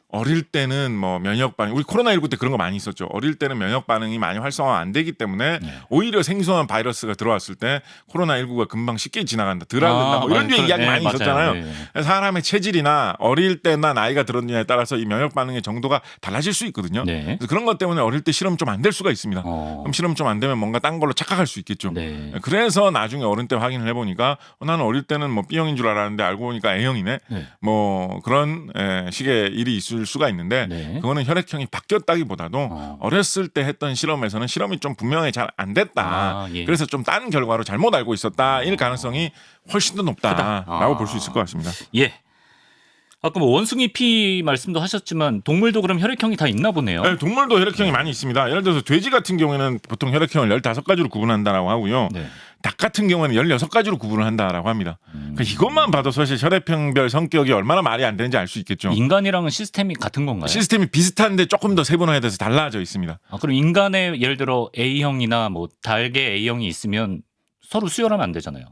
Speaker 2: 어릴 때는 뭐 면역 반응, 우리 코로나19 때 그런 거 많이 있었죠. 어릴 때는 면역 반응이 많이 활성화 안 되기 때문에 오히려 생소한 바이러스가 들어왔을 때 코로나19가 금방 쉽게 지나간다, 덜 앓는다, 뭐 이런 류의 이야기 많이
Speaker 1: 맞아요.
Speaker 2: 있었잖아요. 사람의 체질이나 어릴 때나 나이가 들었느냐에 따라서 이 면역 반응의 정도가 달라질 수 있거든요.
Speaker 1: 네.
Speaker 2: 그래서 그런 것 때문에 어릴 때 실험 좀 안 될 수가 있습니다. 그럼 실험 좀 안 되면 뭔가 딴 걸로 착각할 수 있겠죠.
Speaker 1: 네.
Speaker 2: 그래서 나중에 어른 때 확인을 해보니까 나는 어릴 때는 뭐 B형인 줄 알았는데 알고 보니까 A형이네.
Speaker 1: 네.
Speaker 2: 뭐 그런 식의 일이 있을 수가 있는데
Speaker 1: 네.
Speaker 2: 그거는 혈액형이 바뀌었다기보다도 어렸을 때 했던 실험에서는 실험이 좀 분명히 잘 안 됐다.
Speaker 1: 예.
Speaker 2: 그래서 좀 다른 결과로 잘못 알고 있었다. 일 가능성이 훨씬 더 높다라고 볼 수 있을 것 같습니다.
Speaker 1: 예. 아까 뭐 원숭이 피 말씀도 하셨지만 동물도 그럼 혈액형이 다 있나 보네요.
Speaker 2: 네, 동물도 혈액형이 많이 있습니다. 예를 들어서 돼지 같은 경우에는 보통 혈액형을 15가지로 구분한다라고 하고요.
Speaker 1: 네.
Speaker 2: 닭 같은 경우에는 16가지로 구분을 한다라고 합니다. 그러니까 이것만 봐도 사실 혈액형별 성격이 얼마나 말이 안 되는지 알 수 있겠죠.
Speaker 1: 인간이랑은 시스템이 같은 건가요?
Speaker 2: 시스템이 비슷한데 조금 더 세분화돼서 달라져 있습니다.
Speaker 1: 그럼 인간의 예를 들어 A형이나 뭐 닭의 A형이 있으면 서로 수혈하면 안 되잖아요.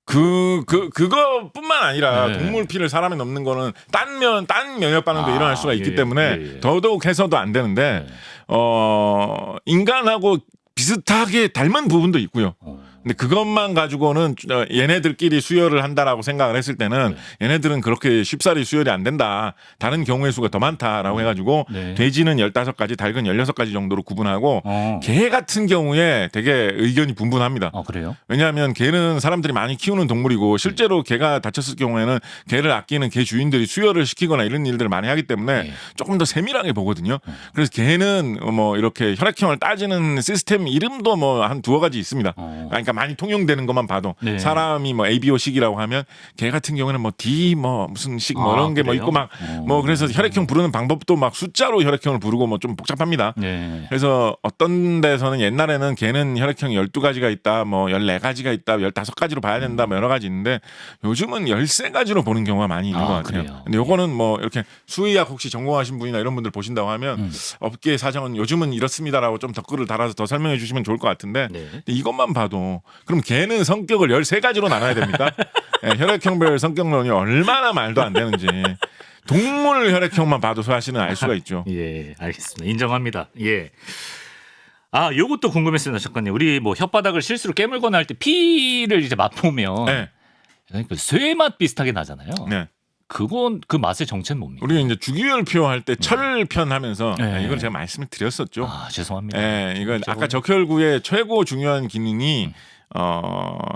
Speaker 2: 그거뿐만 아니라
Speaker 1: 네.
Speaker 2: 동물 피를 사람에 넣는 거는 딴 면역 반응도 일어날 수가 있기
Speaker 1: 예,
Speaker 2: 때문에
Speaker 1: 예.
Speaker 2: 더더욱 해서도 안 되는데 인간하고 비슷하게 닮은 부분도 있고요. 근데 그것만 가지고는 얘네들끼리 수혈을 한다라고 생각을 했을 때는 얘네들은 그렇게 쉽사리 수혈이 안 된다. 다른 경우의 수가 더 많다라고 해가지고
Speaker 1: 네.
Speaker 2: 돼지는 15가지, 닭은 16가지 정도로 구분하고
Speaker 1: 어.
Speaker 2: 개 같은 경우에 되게 의견이 분분합니다.
Speaker 1: 그래요?
Speaker 2: 왜냐하면 개는 사람들이 많이 키우는 동물이고 실제로 개가 다쳤을 경우에는 개를 아끼는 개 주인들이 수혈을 시키거나 이런 일들을 많이 하기 때문에
Speaker 1: 네.
Speaker 2: 조금 더 세밀하게 보거든요. 그래서 개는 뭐 이렇게 혈액형을 따지는 시스템 이름도 뭐 한 두어 가지 있습니다. 그러니까 많이 통용되는 것만 봐도
Speaker 1: 네.
Speaker 2: 사람이 뭐 ABO식이라고 하면 개 같은 경우는 뭐 D 뭐 무슨 식 뭐 이런 게 뭐
Speaker 1: 그래요?
Speaker 2: 있고 막 뭐 그래서 혈액형 부르는 방법도 막 숫자로 혈액형을 부르고 뭐 좀 복잡합니다.
Speaker 1: 네.
Speaker 2: 그래서 어떤 데서는 옛날에는 개는 혈액형이 12가지가 있다, 뭐 14가지가 있다, 15가지로 봐야 된다, 뭐 여러 가지 있는데 요즘은 13가지로 보는 경우가 많이 있는 것 같아요.
Speaker 1: 그래요?
Speaker 2: 근데 요거는 뭐 이렇게 수의학 혹시 전공하신 분이나 이런 분들 보신다고 하면 업계 사정은 요즘은 이렇습니다라고 좀 댓글을 달아서 더 설명해 주시면 좋을 것 같은데
Speaker 1: 네.
Speaker 2: 근데 이것만 봐도 그럼 개는 성격을 13가지로 나눠야 됩니까? 네, 혈액형별 성격론이 얼마나 말도 안 되는지 동물 혈액형만 봐도 사실은 알 수가 있죠.
Speaker 1: 예, 알겠습니다. 인정합니다. 예. 요것도 궁금했습니다, 작가님. 우리 뭐 혓바닥을 실수로 깨물거나 할 때 피를 이제 맛보면
Speaker 2: 네.
Speaker 1: 그 쇠 맛 비슷하게 나잖아요.
Speaker 2: 네.
Speaker 1: 그건 그 맛의 정체는 뭡니까?
Speaker 2: 우리가 이제 주기율 표할 때 철편 하면서
Speaker 1: 네.
Speaker 2: 이걸 제가 말씀을 드렸었죠.
Speaker 1: 죄송합니다.
Speaker 2: 예, 이건 아까 적혈구의 최고 중요한 기능이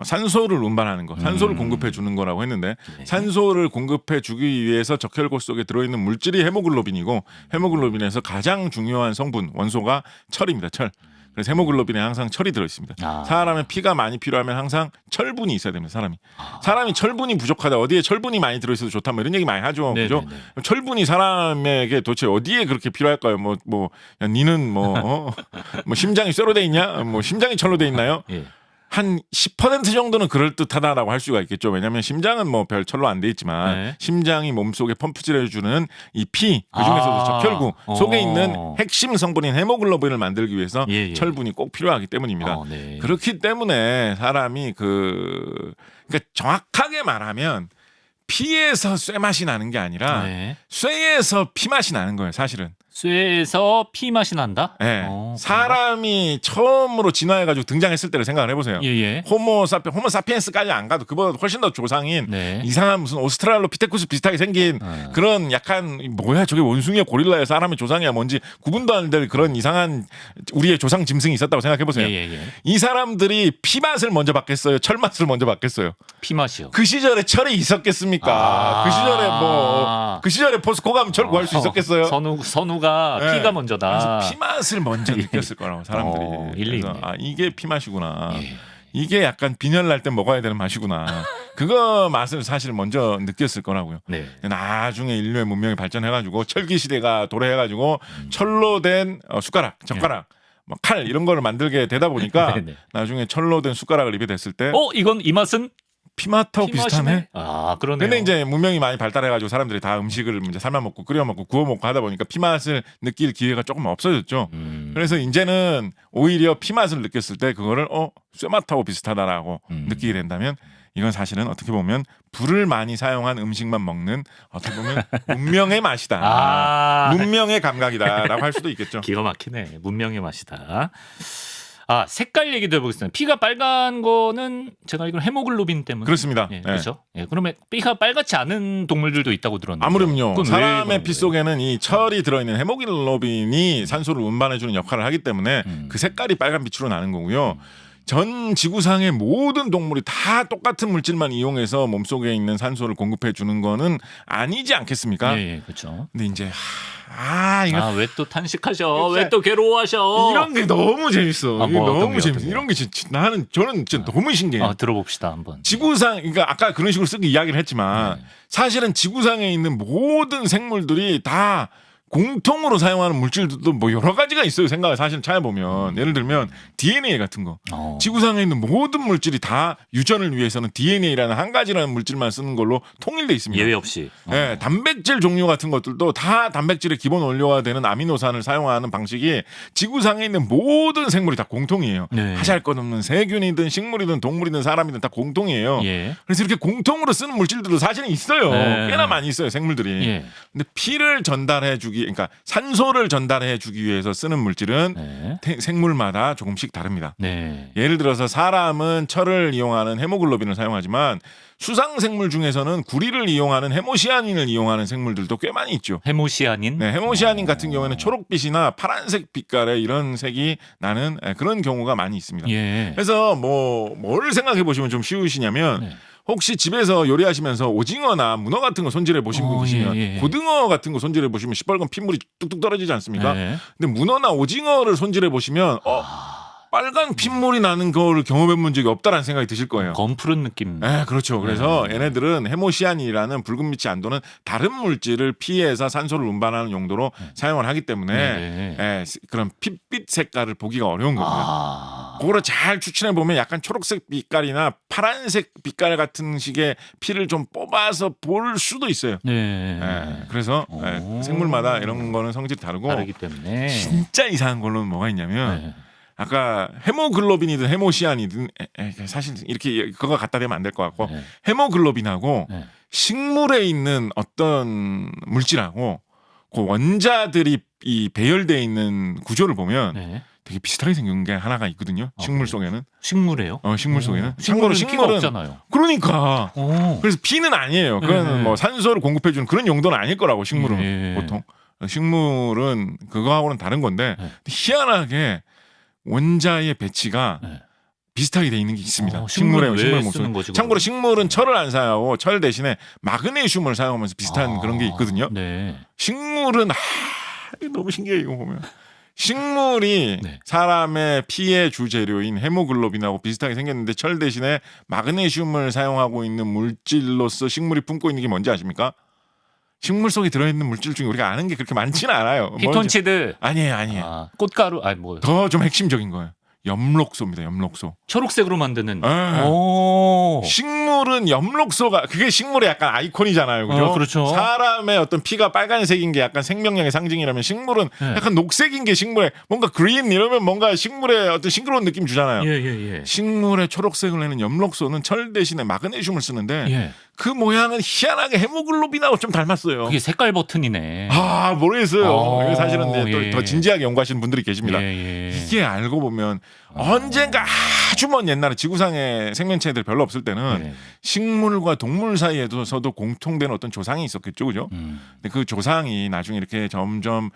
Speaker 2: 산소를 운반하는 거, 산소를 공급해 주는 거라고 했는데 산소를 공급해 주기 위해서 적혈구 속에 들어있는 물질이 헤모글로빈이고 헤모글로빈에서 가장 중요한 성분 원소가 철입니다. 철. 그래서 헤모글로빈에 항상 철이 들어있습니다. 사람의 피가 많이 필요하면 항상 철분이 있어야 됩니다. 사람이 철분이 부족하다, 어디에 철분이 많이 들어있어도 좋다, 뭐 이런 얘기 많이 하죠. 그죠? 철분이 사람에게 도대체 어디에 그렇게 필요할까요? 야, 니는 뭐 심장이 쇠로 돼 있냐? 뭐 심장이 철로 돼 있나요?
Speaker 1: 예.
Speaker 2: 한 10% 정도는 그럴듯하다라고 할 수가 있겠죠. 왜냐하면 심장은 뭐 별 철로 안 돼 있지만 심장이 몸속에 펌프질해주는 이 피, 그중에서도 적혈구 속에 있는 핵심 성분인 헤모글로빈을 만들기 위해서 철분이 꼭 필요하기 때문입니다.
Speaker 1: 네.
Speaker 2: 그렇기 때문에 사람이 그러니까 정확하게 말하면 피에서 쇠맛이 나는 게 아니라 쇠에서 피맛이 나는 거예요, 사실은.
Speaker 1: 쇠에서 피 맛이 난다?
Speaker 2: 네. 사람이 처음으로 진화해가지고 등장했을 때를 생각을 해보세요. 호모사피엔스까지 안 가도 그보다 훨씬 더 조상인 이상한 무슨 오스트랄로피테쿠스 비슷하게 생긴 그런 약간 뭐야 저게 원숭이야 고릴라야 사람의 조상이야 뭔지 구분도 안 될 그런 이상한 우리의 조상 짐승이 있었다고 생각해보세요. 이 사람들이 피맛을 먼저 받겠어요? 철맛을 먼저 받겠어요?
Speaker 1: 피맛이요.
Speaker 2: 그 시절에 철이 있었겠습니까? 그 시절에 그 시절에 포스코 가면 철 구할 수 있었겠어요?
Speaker 1: 선우가 먼저가
Speaker 2: 네.
Speaker 1: 피가 먼저다.
Speaker 2: 그래서 피 맛을 먼저 느꼈을 거라고 사람들이.
Speaker 1: 일리
Speaker 2: 그래서
Speaker 1: 있네.
Speaker 2: 이게 피 맛이구나.
Speaker 1: 예.
Speaker 2: 이게 약간 빈혈 날 때 먹어야 되는 맛이구나. 그거 맛을 사실 먼저 느꼈을 거라고요.
Speaker 1: 네.
Speaker 2: 나중에 인류의 문명이 발전해가지고 철기 시대가 도래해가지고 철로 된 숟가락, 젓가락, 뭐 칼 이런 거를 만들게 되다 보니까
Speaker 1: 네네.
Speaker 2: 나중에 철로 된 숟가락을 입에 댔을 때
Speaker 1: 이건 이 맛은
Speaker 2: 피맛하고 비슷하네.
Speaker 1: 아, 그러네요.
Speaker 2: 근데 이제 문명이 많이 발달해가지고 사람들이 다 음식을 이제 삶아 먹고 끓여 먹고 구워 먹고 하다 보니까 피 맛을 느낄 기회가 조금 없어졌죠. 그래서 이제는 오히려 피 맛을 느꼈을 때 그거를 쇠맛하고 비슷하다라고 느끼게 된다면 이건 사실은 어떻게 보면 불을 많이 사용한 음식만 먹는 어떻게 보면 문명의 맛이다.
Speaker 1: 아.
Speaker 2: 문명의 감각이다라고 할 수도 있겠죠.
Speaker 1: 기가 막히네. 문명의 맛이다. 아, 색깔 얘기도 해보겠습니다. 피가 빨간 거는 제가 알기로 헤모글로빈 때문에.
Speaker 2: 그렇습니다.
Speaker 1: 예,
Speaker 2: 예.
Speaker 1: 그렇죠. 예, 그러면 피가 빨갛지 않은 동물들도 있다고 들었는데.
Speaker 2: 아무렴요.
Speaker 1: 그건 왜
Speaker 2: 사람의
Speaker 1: 그런
Speaker 2: 피
Speaker 1: 거예요?
Speaker 2: 속에는 이 철이 들어있는 헤모글로빈이 산소를 운반해주는 역할을 하기 때문에 그 색깔이 빨간 빛으로 나는 거고요. 전 지구상의 모든 동물이 다 똑같은 물질만 이용해서 몸속에 있는 산소를 공급해 주는 거는 아니지 않겠습니까?
Speaker 1: 예, 그렇죠.
Speaker 2: 근데 이제 이거
Speaker 1: 왜 또 탄식하셔?
Speaker 2: 진짜
Speaker 1: 왜 또 괴로워하셔?
Speaker 2: 이런 게 너무 재밌어. 이게
Speaker 1: 어떤
Speaker 2: 너무
Speaker 1: 게,
Speaker 2: 재밌어.
Speaker 1: 어떤 게?
Speaker 2: 이런 게 저는 진짜 너무 신기해요.
Speaker 1: 들어봅시다 한번.
Speaker 2: 지구상 그러니까 아까 그런 식으로 쓰기 이야기를 했지만 사실은 지구상에 있는 모든 생물들이 다 공통으로 사용하는 물질들도 뭐 여러 가지가 있어요. 생각을 사실 잘 보면 예를 들면 DNA 같은 거. 지구상에 있는 모든 물질이 다 유전을 위해서는 DNA라는 한 가지라는 물질만 쓰는 걸로 통일돼 있습니다.
Speaker 1: 예외 없이.
Speaker 2: 네, 단백질 종류 같은 것들도 다 단백질의 기본 원료가 되는 아미노산을 사용하는 방식이 지구상에 있는 모든 생물이 다 공통이에요.
Speaker 1: 네.
Speaker 2: 하잘 것 없는 세균이든 식물이든 동물이든 사람이든 다 공통이에요.
Speaker 1: 예.
Speaker 2: 그래서 이렇게 공통으로 쓰는 물질들도 사실은 있어요.
Speaker 1: 네.
Speaker 2: 꽤나 많이 있어요, 생물들이.
Speaker 1: 예.
Speaker 2: 근데 피를 전달해 주기, 그러니까 산소를 전달해 주기 위해서 쓰는 물질은
Speaker 1: 네.
Speaker 2: 생물마다 조금씩 다릅니다.
Speaker 1: 네.
Speaker 2: 예를 들어서 사람은 철을 이용하는 헤모글로빈을 사용하지만 수상 생물 중에서는 구리를 이용하는 헤모시아닌을 이용하는 생물들도 꽤 많이 있죠.
Speaker 1: 헤모시아닌.
Speaker 2: 네, 헤모시아닌 같은 경우에는 초록빛이나 파란색 빛깔의 이런 색이 나는 그런 경우가 많이 있습니다.
Speaker 1: 예.
Speaker 2: 그래서 뭘 생각해 보시면 좀 쉬우시냐면
Speaker 1: 네.
Speaker 2: 혹시 집에서 요리하시면서 오징어나 문어 같은 거 손질해 보신 분 계시면
Speaker 1: 예.
Speaker 2: 고등어 같은 거 손질해 보시면 시뻘건 핏물이 뚝뚝 떨어지지 않습니까?
Speaker 1: 네.
Speaker 2: 근데 문어나 오징어를 손질해 보시면 빨간 핏물이 나는 거를 경험해 본 적이 없다라는 생각이 드실 거예요.
Speaker 1: 검푸른 느낌.
Speaker 2: 네, 그렇죠. 그래서 얘네들은 헤모시아닌이라는 붉은 빛이 안 도는 다른 물질을 피해서 산소를 운반하는 용도로 사용을 하기 때문에 그런 핏빛 색깔을 보기가 어려운 겁니다. 그거를 잘 추천해 보면 약간 초록색 빛깔이나 파란색 빛깔 같은 식의 피를 좀 뽑아서 볼 수도 있어요.
Speaker 1: 네.
Speaker 2: 그래서 생물마다 이런 거는 성질이 다르고
Speaker 1: 다르기 때문에.
Speaker 2: 진짜 이상한 걸로는 뭐가 있냐면
Speaker 1: 네.
Speaker 2: 아까 헤모글로빈이든 헤모시아닌이든 사실 이렇게 그거 갖다 대면 안 될 것 같고
Speaker 1: 네.
Speaker 2: 헤모글로빈하고
Speaker 1: 네.
Speaker 2: 식물에 있는 어떤 물질하고 그 원자들이 이 배열되어 있는 구조를 보면
Speaker 1: 네.
Speaker 2: 되게 비슷하게 생긴 게 하나가 있거든요. 식물 속에는.
Speaker 1: 식물이에요?
Speaker 2: 식물 속에는.
Speaker 1: 식물은
Speaker 2: 참고로
Speaker 1: 피가 없잖아요.
Speaker 2: 그러니까.
Speaker 1: 오.
Speaker 2: 그래서 피는 아니에요. 그건 뭐 산소를 공급해주는 그런 용도는 아닐 거라고 식물은
Speaker 1: 예.
Speaker 2: 보통. 식물은 그거하고는 다른 건데 희한하게 원자의 배치가 비슷하게 돼 있는 게 있습니다.
Speaker 1: 식물은 왜
Speaker 2: 식물
Speaker 1: 쓰는
Speaker 2: 몸속에.
Speaker 1: 거지,
Speaker 2: 참고로
Speaker 1: 그러면?
Speaker 2: 식물은 철을 안 사용하고 철 대신에 마그네슘을 사용하면서 비슷한 그런 게 있거든요.
Speaker 1: 네.
Speaker 2: 식물은 너무 신기해 이거 보면. 식물이
Speaker 1: 네.
Speaker 2: 사람의 피의 주재료인 헤모글로빈하고 비슷하게 생겼는데 철 대신에 마그네슘을 사용하고 있는 물질로서 식물이 품고 있는 게 뭔지 아십니까? 식물 속에 들어있는 물질 중에 우리가 아는 게 그렇게 많지는 않아요.
Speaker 1: 피톤치드.
Speaker 2: 아니에요.
Speaker 1: 꽃가루. 뭐.
Speaker 2: 더 좀 핵심적인 거예요. 엽록소입니다. 엽록소.
Speaker 1: 초록색으로 만드는.
Speaker 2: 오. 식물은 엽록소가 그게 식물의 약간 아이콘이잖아요. 그죠?
Speaker 1: 그렇죠.
Speaker 2: 사람의 어떤 피가 빨간색인 게 약간 생명력의 상징이라면 식물은 약간 녹색인 게 식물의 뭔가 그린 이러면 뭔가 식물의 어떤 싱그러운 느낌 주잖아요.
Speaker 1: 예.
Speaker 2: 식물의 초록색을 내는 엽록소는 철 대신에 마그네슘을 쓰는데 그 모양은 희한하게 헤모글로빈하고 좀 닮았어요.
Speaker 1: 그게 색깔 버튼이네.
Speaker 2: 모르겠어요. 이게 사실은 또 더 진지하게 연구하시는 분들이 계십니다.
Speaker 1: 예.
Speaker 2: 이게 알고 보면 언젠가 아주 먼 옛날에 지구상에 생명체들 별로 없을 때는
Speaker 1: 네.
Speaker 2: 식물과 동물 사이에서도 공통된 어떤 조상이 있었겠죠, 그죠? 근데 그 조상이 나중에 이렇게 점점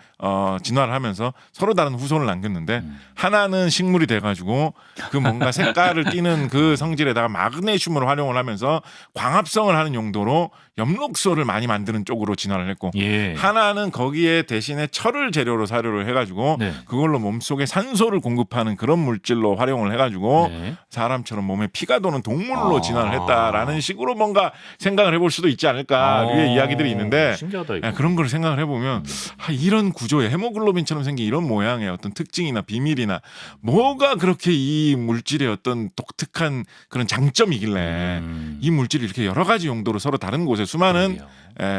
Speaker 2: 진화를 하면서 서로 다른 후손을 남겼는데 하나는 식물이 돼가지고 그 뭔가 색깔을 띠는 그 성질에다가 마그네슘을 활용을 하면서 광합성을 하는 용도로 엽록소를 많이 만드는 쪽으로 진화를 했고
Speaker 1: 예.
Speaker 2: 하나는 거기에 대신에 철을 재료로 사료를 해가지고
Speaker 1: 네.
Speaker 2: 그걸로 몸속에 산소를 공급하는 그런 물질로 활용을 해가지고
Speaker 1: 네.
Speaker 2: 사람처럼 몸에 피가 도는 동물로 진화를 했다라는 식으로 뭔가 생각을 해볼 수도 있지 않을까의 이야기들이 있는데
Speaker 1: 신기하다 이거.
Speaker 2: 그런 걸 생각을 해보면 이런 구조의 헤모글로빈처럼 생긴 이런 모양의 어떤 특징이나 비밀이나 뭐가 그렇게 이 물질의 어떤 독특한 그런 장점이길래 이 물질이 이렇게 여러 가지 용도로 서로 다른 곳에 수많은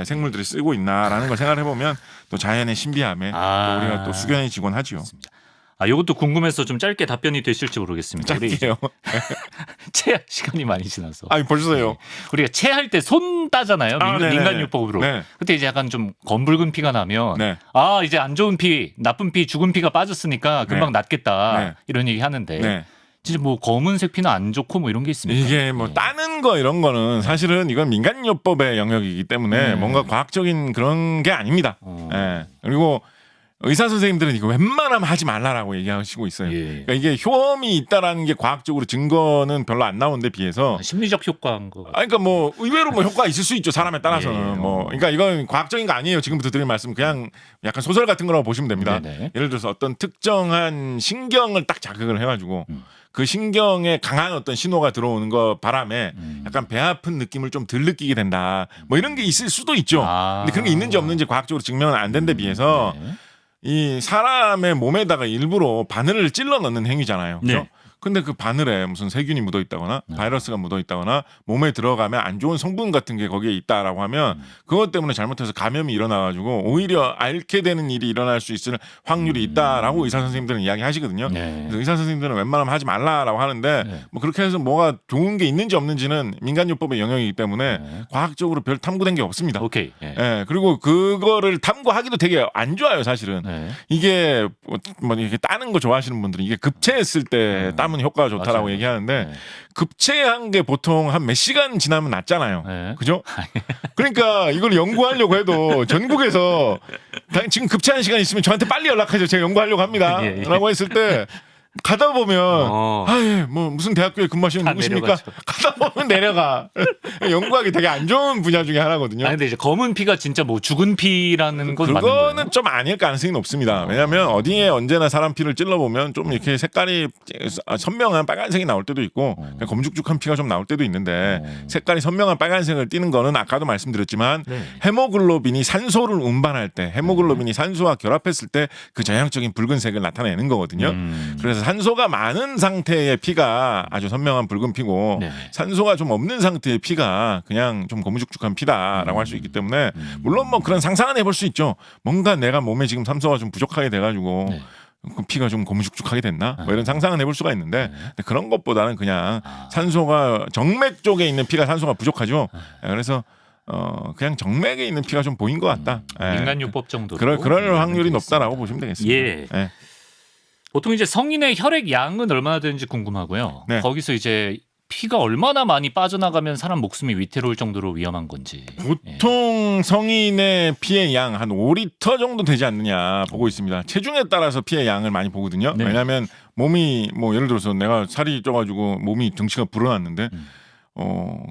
Speaker 2: 생물들이 쓰고 있나라는 걸 생각을 해보면 또 자연의 신비함에 또 우리가 또 숙연해지곤 하죠.
Speaker 1: 이것도 궁금해서 좀 짧게 답변이 되실지 모르겠습니다.
Speaker 2: 짧게요.
Speaker 1: 체할 시간이 많이 지나서.
Speaker 2: 벌써요.
Speaker 1: 우리가 체할 때 손 따잖아요. 민간요법으로.
Speaker 2: 네.
Speaker 1: 그때 이제 약간 좀 검붉은 피가 나면
Speaker 2: 네.
Speaker 1: 이제 안 좋은 피, 나쁜 피, 죽은 피가 빠졌으니까 금방 낫겠다.
Speaker 2: 네.
Speaker 1: 이런 얘기 하는데
Speaker 2: 네.
Speaker 1: 진짜 뭐 검은색 피는 안 좋고 뭐 이런 게 있습니까?
Speaker 2: 이게 뭐 따는 거 이런 거는 사실은 이건 민간요법의 영역이기 때문에 뭔가 과학적인 그런 게 아닙니다. 그리고 의사 선생님들은 이거 웬만하면 하지 말라라고 얘기하시고 있어요. 그러니까 이게 효험이 있다라는 게 과학적으로 증거는 별로 안 나오는데 비해서
Speaker 1: 심리적 효과인 거.
Speaker 2: 그러니까 뭐 의외로 뭐 효과가 있을 수 있죠. 사람에 따라서는 그러니까 이건 과학적인 거 아니에요. 지금부터 드릴 말씀 그냥 약간 소설 같은 거라고 보시면 됩니다.
Speaker 1: 네네.
Speaker 2: 예를 들어서 어떤 특정한 신경을 딱 자극을 해가지고 그 신경에 강한 어떤 신호가 들어오는 거 바람에 약간 배 아픈 느낌을 좀 덜 느끼게 된다. 뭐 이런 게 있을 수도 있죠. 근데 그런 게 있는지 없는지 과학적으로 증명은 안 된 데 비해서 이 사람의 몸에다가 일부러 바늘을 찔러 넣는 행위잖아요. 그렇죠?
Speaker 1: 네.
Speaker 2: 근데 그 바늘에 무슨 세균이 묻어 있다거나 바이러스가 묻어 있다거나 몸에 들어가면 안 좋은 성분 같은 게 거기에 있다라고 하면 그것 때문에 잘못해서 감염이 일어나가지고 오히려 앓게 되는 일이 일어날 수 있을 확률이 있다라고 의사 선생님들은 이야기하시거든요. 그래서 의사 선생님들은 웬만하면 하지 말라라고 하는데 뭐 그렇게 해서 뭐가 좋은 게 있는지 없는지는 민간요법의 영역이기 때문에 과학적으로 별 탐구된 게 없습니다.
Speaker 1: 오케이.
Speaker 2: 그리고 그거를 탐구하기도 되게 안 좋아요, 사실은. 이게 뭐 이렇게 따는 거 좋아하시는 분들은 이게 급체했을 때 땀은 효과가 좋다라고 얘기하는데 급체한 게 보통 한 몇 시간 지나면 낫잖아요. 그죠? 그러니까 이걸 연구하려고 해도 전국에서 지금 급체한 시간 있으면 저한테 빨리 연락하죠. 제가 연구하려고 합니다. 라고 했을 때 가다 보면 뭐 무슨 대학교에 근무하시는 누구십니까?
Speaker 1: 내려가죠.
Speaker 2: 가다 보면 내려가. 연구하기 되게 안 좋은 분야 중에 하나거든요.
Speaker 1: 근데 이제 검은 피가 진짜 뭐 죽은 피라는 건 맞는 거예요?
Speaker 2: 그거는 좀 아닐 가능성이 높습니다. 왜냐하면 어디에 언제나 사람 피를 찔러보면 좀 이렇게 색깔이 선명한 빨간색이 나올 때도 있고 검죽죽한 피가 좀 나올 때도 있는데 색깔이 선명한 빨간색을 띠는 거는 아까도 말씀드렸지만 헤모글로빈이 산소를 운반할 때 헤모글로빈이 산소와 결합했을 때 그 전형적인 붉은색을 나타내는 거거든요. 그래서 산소가 많은 상태의 피가 아주 선명한 붉은 피고 산소가 좀 없는 상태의 피가 그냥 좀 거무죽죽한 피다라고 할 수 있기 때문에 물론 뭐 그런 상상은 해볼 수 있죠. 뭔가 내가 몸에 지금 산소가 좀 부족하게 돼가지고 그 피가 좀 거무죽죽하게 됐나? 뭐 이런 상상은 해볼 수가 있는데 그런 것보다는 그냥 산소가 정맥 쪽에 있는 피가 산소가 부족하죠. 그래서 그냥 정맥에 있는 피가 좀 보인 것 같다.
Speaker 1: 민간요법 정도로
Speaker 2: 그럴 확률이 높다라고 보시면 되겠습니다.
Speaker 1: 보통 이제 성인의 혈액 양은 얼마나 되는지 궁금하고요. 거기서 이제 피가 얼마나 많이 빠져나가면 사람 목숨이 위태로울 정도로 위험한 건지.
Speaker 2: 보통 성인의 피의 양 한 5리터 정도 되지 않느냐 보고 있습니다. 체중에 따라서 피의 양을 많이 보거든요. 왜냐하면 몸이 뭐 예를 들어서 내가 살이 쪄가지고 몸이 등치가 불어났는데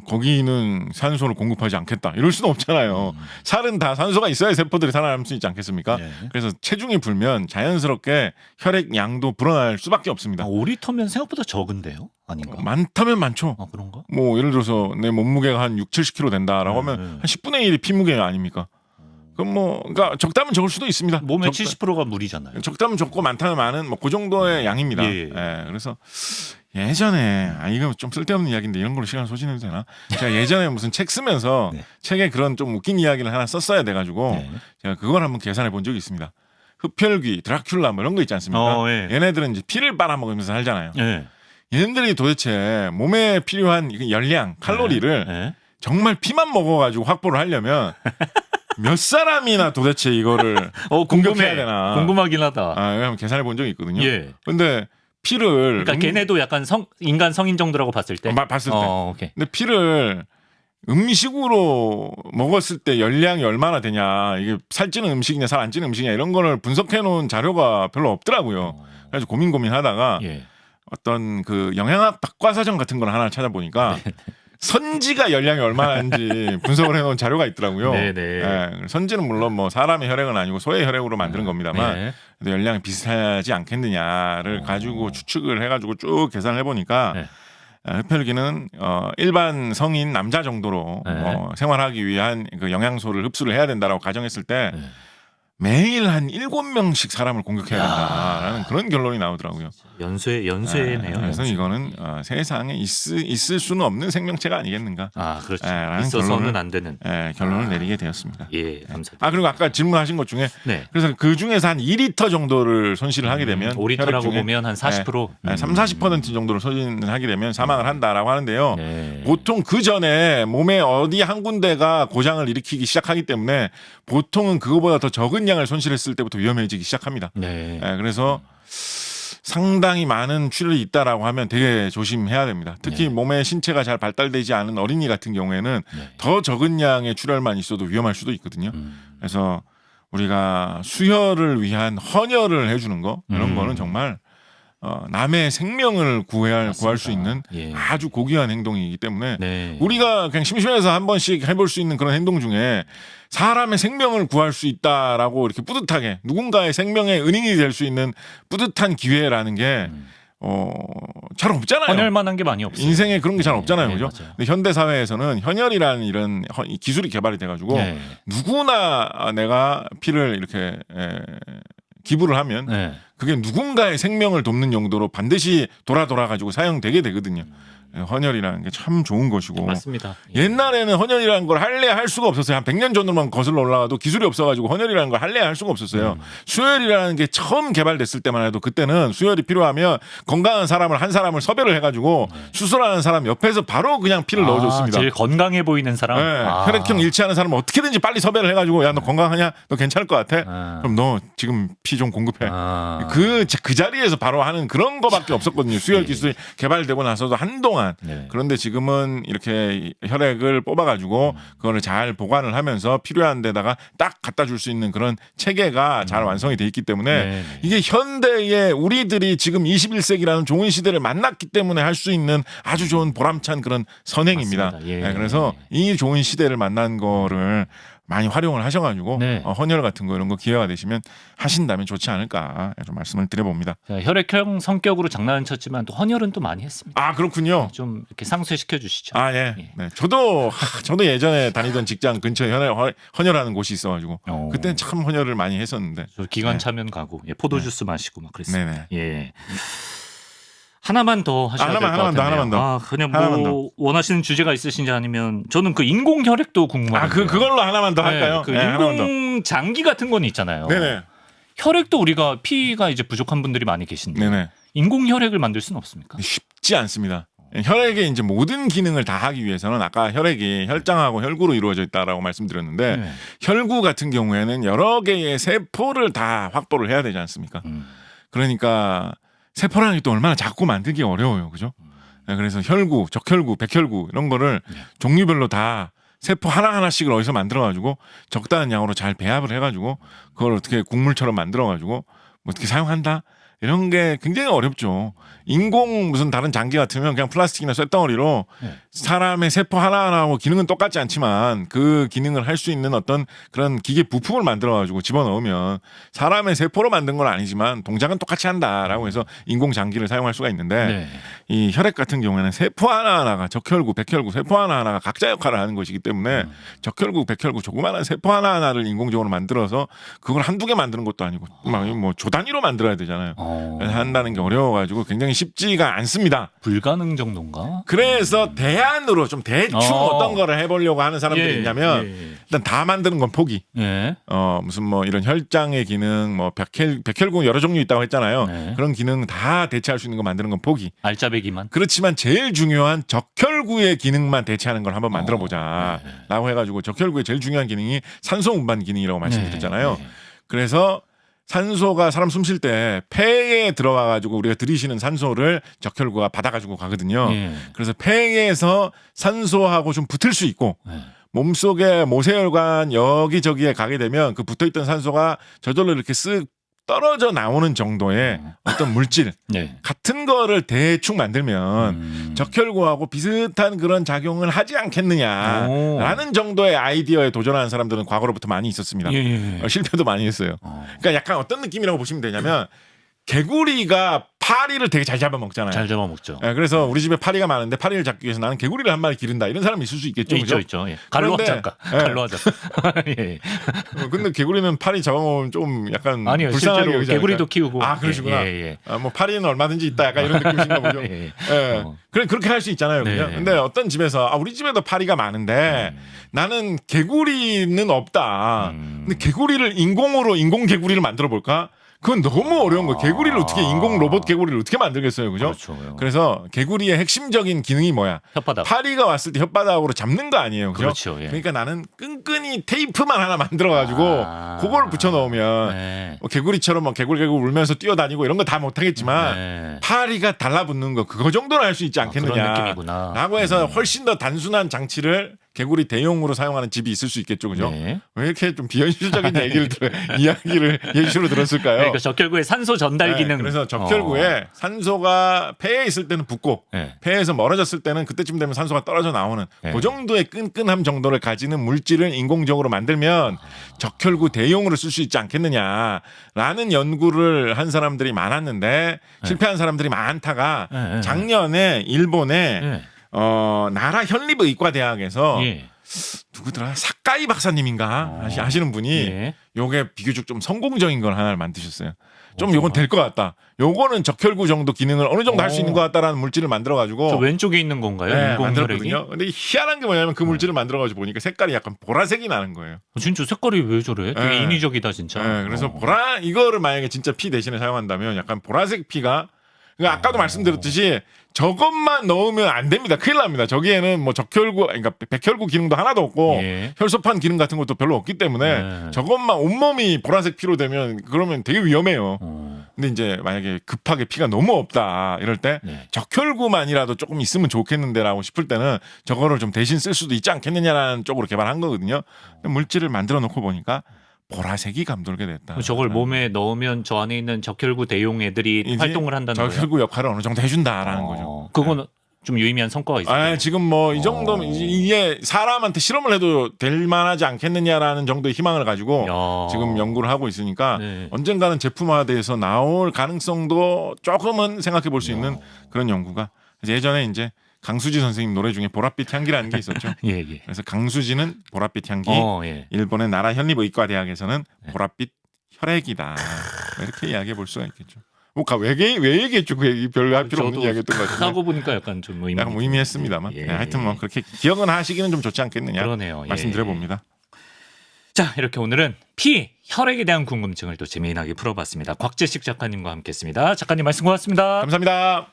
Speaker 2: 거기는 산소를 공급하지 않겠다. 이럴 수는 없잖아요. 살은 다 산소가 있어야 세포들이 살아남을 수 있지 않겠습니까? 그래서 체중이 불면 자연스럽게 혈액 양도 불어날 수밖에 없습니다.
Speaker 1: 5리터면 생각보다 적은데요? 아닌가?
Speaker 2: 많다면 많죠.
Speaker 1: 그런가?
Speaker 2: 뭐 예를 들어서 내 몸무게가 한 6, 70kg 된다라고 하면 한 10분의 1이 피무게 아닙니까? 그럼 뭐 그러니까 적다면 적을 수도 있습니다.
Speaker 1: 몸의 70%가 물이잖아요.
Speaker 2: 적다면 적고 많다면 많은 뭐 그 정도의 양입니다. 그래서 예전에 이거 좀 쓸데없는 이야기인데 이런 걸로 시간 소진해도 되나? 제가 예전에 무슨 책 쓰면서 책에 그런 좀 웃긴 이야기를 하나 썼어야 돼가지고 제가 그걸 한번 계산해 본 적이 있습니다. 흡혈귀, 드라큘라 뭐 이런 거 있지 않습니까? 얘네들은 이제 피를 빨아먹으면서 살잖아요. 얘네들이 도대체 몸에 필요한 열량, 칼로리를 정말 피만 먹어가지고 확보를 하려면 몇 사람이나 도대체 이거를 공격해야 되나?
Speaker 1: 궁금하긴 하다.
Speaker 2: 한번 계산해 본 적이 있거든요. 근데 피를
Speaker 1: 그러니까 걔네도 약간 인간 성인 정도라고 봤을 때.
Speaker 2: 봤을 때.
Speaker 1: 오케이.
Speaker 2: 근데 피를 음식으로 먹었을 때 열량이 얼마나 되냐, 이게 살찌는 음식이냐 살 안 찌는 음식이냐 이런 거를 분석해 놓은 자료가 별로 없더라고요. 그래서 고민하다가
Speaker 1: 예.
Speaker 2: 어떤 그 영양학 박과사전 같은 걸 하나 찾아보니까 선지가 열량이 얼마나인지 분석을 해놓은 자료가 있더라고요.
Speaker 1: 네네.
Speaker 2: 예, 선지는 물론 뭐 사람의 혈액은 아니고 소의 혈액으로 만드는 겁니다만
Speaker 1: 네.
Speaker 2: 그래도 열량이 비슷하지 않겠느냐를 가지고 추측을 해가지고 쭉 계산을 해보니까
Speaker 1: 네.
Speaker 2: 흡혈귀는 일반 성인 남자 정도로
Speaker 1: 네.
Speaker 2: 생활하기 위한 그 영양소를 흡수를 해야 된다라고 가정했을 때
Speaker 1: 네.
Speaker 2: 매일 한 7명씩 사람을 공격해야 된다라는 그런 결론이 나오더라고요.
Speaker 1: 연쇄네요.
Speaker 2: 그래서 이거는 세상에 있을 수는 없는 생명체가 아니겠는가.
Speaker 1: 아, 그렇죠.
Speaker 2: 라는
Speaker 1: 있어서는 안 되는.
Speaker 2: 결론을 내리게 되었습니다.
Speaker 1: 예, 감사합니다.
Speaker 2: 그리고 아까 질문하신 것 중에
Speaker 1: 네.
Speaker 2: 그래서 그 중에서 한 2리터 정도를 손실을 하게 되면
Speaker 1: 5리터라고 보면 한 40%.
Speaker 2: 30-40% 정도로 손실을 하게 되면 사망을 한다라고 하는데요.
Speaker 1: 네.
Speaker 2: 보통 그 전에 몸에 어디 한 군데가 고장을 일으키기 시작하기 때문에 보통은 그거보다 더 적은 양을 손실했을 때부터 위험해지기 시작합니다.
Speaker 1: 네.
Speaker 2: 그래서 상당히 많은 출혈이 있다라고 하면 되게 조심해야 됩니다. 특히 몸의 신체가 잘 발달되지 않은 어린이 같은 경우에는 더 적은 양의 출혈만 있어도 위험할 수도 있거든요. 그래서 우리가 수혈을 위한 헌혈을 해주는 거 이런 거는 정말 남의 생명을 구할 수 있는 아주 고귀한 행동이기 때문에 우리가 그냥 심심해서 한 번씩 해볼 수 있는 그런 행동 중에 사람의 생명을 구할 수 있다라고 이렇게 뿌듯하게 누군가의 생명의 은인이 될 수 있는 뿌듯한 기회라는 게 잘 없잖아요.
Speaker 1: 헌혈만한 게 많이 없어요.
Speaker 2: 인생에 그런 게 잘 없잖아요,
Speaker 1: 네,
Speaker 2: 그죠?
Speaker 1: 맞아요.
Speaker 2: 근데 현대 사회에서는 현혈이라는 이런 기술이 개발이 돼가지고 누구나 내가 피를 이렇게 기부를 하면 그게 누군가의 생명을 돕는 용도로 반드시 돌아가지고 사용되게 되거든요. 헌혈이라는 게 참 좋은 것이고.
Speaker 1: 맞습니다.
Speaker 2: 옛날에는 헌혈이라는 걸 할래야 할 수가 없었어요. 한 100년 전으로만 거슬러 올라가도 기술이 없어가지고 헌혈이라는 걸 할래야 할 수가 없었어요. 수혈이라는 게 처음 개발됐을 때만 해도 그때는 수혈이 필요하면 건강한 사람을 한 사람을 섭외를 해가지고 수술하는 사람 옆에서 바로 그냥 피를 넣어줬습니다.
Speaker 1: 제일 건강해 보이는 사람.
Speaker 2: 혈액형 일치하는 사람은 어떻게든지 빨리 섭외를 해가지고 야 너 건강하냐? 너 괜찮을 것 같아? 그럼 너 지금 피 좀 공급해. 그 자리에서 바로 하는 그런 거밖에 없었거든요. 수혈 기술이 개발되고 나서도 한동안. 그런데 지금은 이렇게 혈액을 뽑아가지고 그거를 잘 보관을 하면서 필요한 데다가 딱 갖다 줄 수 있는 그런 체계가 잘 완성이 돼 있기 때문에 이게 현대의 우리들이 지금 21세기라는 좋은 시대를 만났기 때문에 할 수 있는 아주 좋은 보람찬 그런 선행입니다. 그래서 이 좋은 시대를 만난 거를 많이 활용을 하셔가지고 헌혈 같은 거 이런 거 기회가 되시면 하신다면 좋지 않을까 좀 말씀을 드려봅니다.
Speaker 1: 혈액형 성격으로 장난은 쳤지만 또 헌혈은 또 많이 했습니다.
Speaker 2: 아 그렇군요.
Speaker 1: 좀 이렇게 상쇄시켜 주시죠.
Speaker 2: 네. 저도 예전에 다니던 직장 근처에 헌혈하는 곳이 있어가지고 그때는 참 헌혈을 많이 했었는데.
Speaker 1: 저 기관 차면 가고 포도주스 마시고 막 그랬습니다.
Speaker 2: 네네.
Speaker 1: 하나만 더 하셔야 될 것 같은데요.
Speaker 2: 하나만 더.
Speaker 1: 그냥 뭐 원하시는 주제가 있으신지 아니면 저는 그 인공 혈액도 궁금한데.
Speaker 2: 그걸로 하나만 더 할까요?
Speaker 1: 인공 장기 같은 건 있잖아요.
Speaker 2: 네네.
Speaker 1: 혈액도 우리가 피가 이제 부족한 분들이 많이 계신데 인공 혈액을 만들 수는 없습니까?
Speaker 2: 쉽지 않습니다. 혈액의 이제 모든 기능을 다 하기 위해서는 아까 혈액이 혈장하고 혈구로 이루어져 있다라고 말씀드렸는데 혈구 같은 경우에는 여러 개의 세포를 다 확보를 해야 되지 않습니까? 그러니까 세포라는 게 또 얼마나 작고 만들기 어려워요. 그죠? 그래서 혈구, 적혈구, 백혈구 이런 거를 종류별로 다 세포 하나하나씩을 어디서 만들어가지고 적당한 양으로 잘 배합을 해가지고 그걸 어떻게 국물처럼 만들어가지고 뭐 어떻게 사용한다? 이런 게 굉장히 어렵죠. 인공 무슨 다른 장기 같으면 그냥 플라스틱이나 쇳덩어리로 사람의 세포 하나하나하고 기능은 똑같지 않지만 그 기능을 할 수 있는 어떤 그런 기계 부품을 만들어가지고 집어넣으면 사람의 세포로 만든 건 아니지만 동작은 똑같이 한다라고 해서 인공 장기를 사용할 수가 있는데 이 혈액 같은 경우에는 세포 하나하나가 적혈구, 백혈구, 세포 하나하나가 각자 역할을 하는 것이기 때문에 적혈구, 백혈구 조그마한 세포 하나하나를 인공적으로 만들어서 그걸 한두 개 만드는 것도 아니고 막 뭐 조 단위로 만들어야 되잖아요. 한다는 게 어려워가지고 굉장히 쉽지가 않습니다.
Speaker 1: 불가능 정도인가?
Speaker 2: 그래서 대안으로 좀 대충 어떤 거를 해보려고 하는 사람들이 있냐면 일단 다 만드는 건 포기. 무슨 뭐 이런 혈장의 기능, 뭐 백혈구 여러 종류 있다고 했잖아요. 그런 기능 다 대체할 수 있는 거 만드는 건 포기.
Speaker 1: 알짜배기만.
Speaker 2: 그렇지만 제일 중요한 적혈구의 기능만 대체하는 걸 한번 만들어보자라고 해가지고 적혈구의 제일 중요한 기능이 산소 운반 기능이라고 말씀드렸잖아요. 그래서 산소가 사람 숨 쉴 때 폐에 들어가 가지고 우리가 들이쉬는 산소를 적혈구가 받아 가지고 가거든요.
Speaker 1: 예.
Speaker 2: 그래서 폐에서 산소하고 좀 붙을 수 있고
Speaker 1: 예.
Speaker 2: 몸속에 모세혈관 여기저기에 가게 되면 그 붙어 있던 산소가 저절로 이렇게 쓱 떨어져 나오는 정도의 어떤 물질
Speaker 1: 네.
Speaker 2: 같은 거를 대충 만들면 적혈구하고 비슷한 그런 작용을 하지 않겠느냐라는 정도의 아이디어에 도전하는 사람들은 과거로부터 많이 있었습니다.
Speaker 1: 예.
Speaker 2: 실패도 많이 했어요. 그러니까 약간 어떤 느낌이라고 보시면 되냐면 개구리가 파리를 되게 잘 잡아먹잖아요.
Speaker 1: 잘 잡아먹죠.
Speaker 2: 그래서 우리 집에 파리가 많은데 파리를 잡기 위해서 나는 개구리를 한 마리 기른다 이런 사람이 있을 수 있겠죠.
Speaker 1: 있죠,
Speaker 2: 그죠?
Speaker 1: 있죠. 예. 갈로 하자까. 갈로 하자. 예.
Speaker 2: 근데 개구리는 파리 잡아먹으면 좀 약간
Speaker 1: 아니요,
Speaker 2: 불쌍하게
Speaker 1: 실제로
Speaker 2: 여기지
Speaker 1: 개구리도
Speaker 2: 않을까요?
Speaker 1: 키우고.
Speaker 2: 아 그러시구나.
Speaker 1: 예.
Speaker 2: 뭐 파리는 얼마든지 있다 약간 이런 느낌이신가 보죠.
Speaker 1: 예.
Speaker 2: 예. 그렇게 할 수 있잖아요. 그죠?
Speaker 1: 네.
Speaker 2: 근데 어떤 집에서 우리 집에도 파리가 많은데 나는 개구리는 없다. 근데 개구리를 인공 개구리를 만들어 볼까? 그건 너무 어려운 거예요. 개구리를 어떻게 인공 로봇 개구리를 어떻게 만들겠어요, 그죠?
Speaker 1: 그렇죠.
Speaker 2: 그래서 개구리의 핵심적인 기능이 뭐야?
Speaker 1: 혓바닥.
Speaker 2: 파리가 왔을 때 혓바닥으로 잡는 거 아니에요, 그죠?
Speaker 1: 그렇죠. 예.
Speaker 2: 그러니까 나는 끈끈이 테이프만 하나 만들어가지고 그걸 붙여 넣으면
Speaker 1: 네.
Speaker 2: 개구리처럼 막 개구리 울면서 뛰어다니고 이런 거 다 못하겠지만
Speaker 1: 네.
Speaker 2: 파리가 달라붙는 거 그거 정도는 할 수 있지
Speaker 1: 그런
Speaker 2: 않겠느냐?
Speaker 1: 느낌이구나.
Speaker 2: 라고 해서 훨씬 더 단순한 장치를 개구리 대용으로 사용하는 집이 있을 수 있겠죠, 그죠?
Speaker 1: 네.
Speaker 2: 왜 이렇게 좀 비현실적인 이야기를 예시로 들었을까요?
Speaker 1: 그러니까 적혈구의 산소 전달 기능.
Speaker 2: 그래서 적혈구에 산소가 폐에 있을 때는 붙고
Speaker 1: 네.
Speaker 2: 폐에서 멀어졌을 때는 그때쯤 되면 산소가 떨어져 나오는
Speaker 1: 네.
Speaker 2: 그 정도의 끈끈함 정도를 가지는 물질을 인공적으로 만들면 적혈구 대용으로 쓸 수 있지 않겠느냐라는 연구를 한 사람들이 많았는데 실패한 사람들이 많다가
Speaker 1: 네.
Speaker 2: 작년에 일본의
Speaker 1: 네.
Speaker 2: 나라 현리의과대학에서
Speaker 1: 예.
Speaker 2: 누구더라? 사카이 박사님인가 하시는 분이
Speaker 1: 예.
Speaker 2: 요게 비교적 좀 성공적인 걸 하나를 만드셨어요. 좀 요건 될 것 같다. 요거는 적혈구 정도 기능을 어느 정도 할 수 있는 것 같다라는 물질을 만들어 가지고
Speaker 1: 저 왼쪽에 있는 건가요?
Speaker 2: 네,
Speaker 1: 인공 혈액이?
Speaker 2: 만들었거든요. 근데 희한한 게 뭐냐면 그 물질을 만들어 가지고 보니까 색깔이 약간 보라색이 나는 거예요.
Speaker 1: 진짜 색깔이 왜 저래? 되게
Speaker 2: 네.
Speaker 1: 인위적이다 진짜.
Speaker 2: 네, 그래서 이거를 만약에 진짜 피 대신에 사용한다면 약간 보라색 피가 그러니까 아까도 말씀드렸듯이 저것만 넣으면 안 됩니다. 큰일 납니다. 저기에는 뭐 적혈구, 그러니까 백혈구 기능도 하나도 없고
Speaker 1: 예.
Speaker 2: 혈소판 기능 같은 것도 별로 없기 때문에
Speaker 1: 네.
Speaker 2: 저것만 온몸이 보라색 피로 되면 그러면 되게 위험해요.
Speaker 1: 어.
Speaker 2: 근데 이제 만약에 급하게 피가 너무 없다 이럴 때
Speaker 1: 네.
Speaker 2: 적혈구만이라도 조금 있으면 좋겠는데라고 싶을 때는 저거를 좀 대신 쓸 수도 있지 않겠느냐라는 쪽으로 개발한 거거든요. 물질을 만들어 놓고 보니까 보라색이 감돌게 됐다.
Speaker 1: 저걸 몸에 넣으면 저 안에 있는 적혈구 대용 애들이
Speaker 2: 이제
Speaker 1: 활동을 한다는 거예요.
Speaker 2: 적혈구 역할을 어느 정도 해준다라는 거죠.
Speaker 1: 그거는 좀 유의미한 성과가 있어요.
Speaker 2: 지금 뭐 이 정도면 이게 사람한테 실험을 해도 될 만하지 않겠느냐라는 정도의 희망을 가지고 지금 연구를 하고 있으니까
Speaker 1: 네.
Speaker 2: 언젠가는 제품화돼서 나올 가능성도 조금은 생각해 볼 수 있는 그런 연구가 예전에 이제 강수지 선생님 노래 중에 보랏빛 향기라는 게 있었죠.
Speaker 1: 예, 예.
Speaker 2: 그래서 강수지는 보랏빛 향기,
Speaker 1: 예.
Speaker 2: 일본의 나라 현리의과대학에서는 보랏빛 혈액이다. 이렇게 이야기해 볼 수가 있겠죠. 뭐 왜 얘기했죠? 그 얘기 별로 할 필요 없는 이야기였던 것 같은데.
Speaker 1: 하고 보니까 약간 좀
Speaker 2: 약간 무의미했습니다만.
Speaker 1: 예.
Speaker 2: 네, 하여튼 뭐 그렇게 기억은 하시기는 좀 좋지 않겠느냐.
Speaker 1: 그러네요. 예.
Speaker 2: 말씀드려 봅니다.
Speaker 1: 자, 이렇게 오늘은 피, 혈액에 대한 궁금증을 또 재미나게 풀어봤습니다. 곽재식 작가님과 함께했습니다. 작가님 말씀 고맙습니다.
Speaker 2: 감사합니다.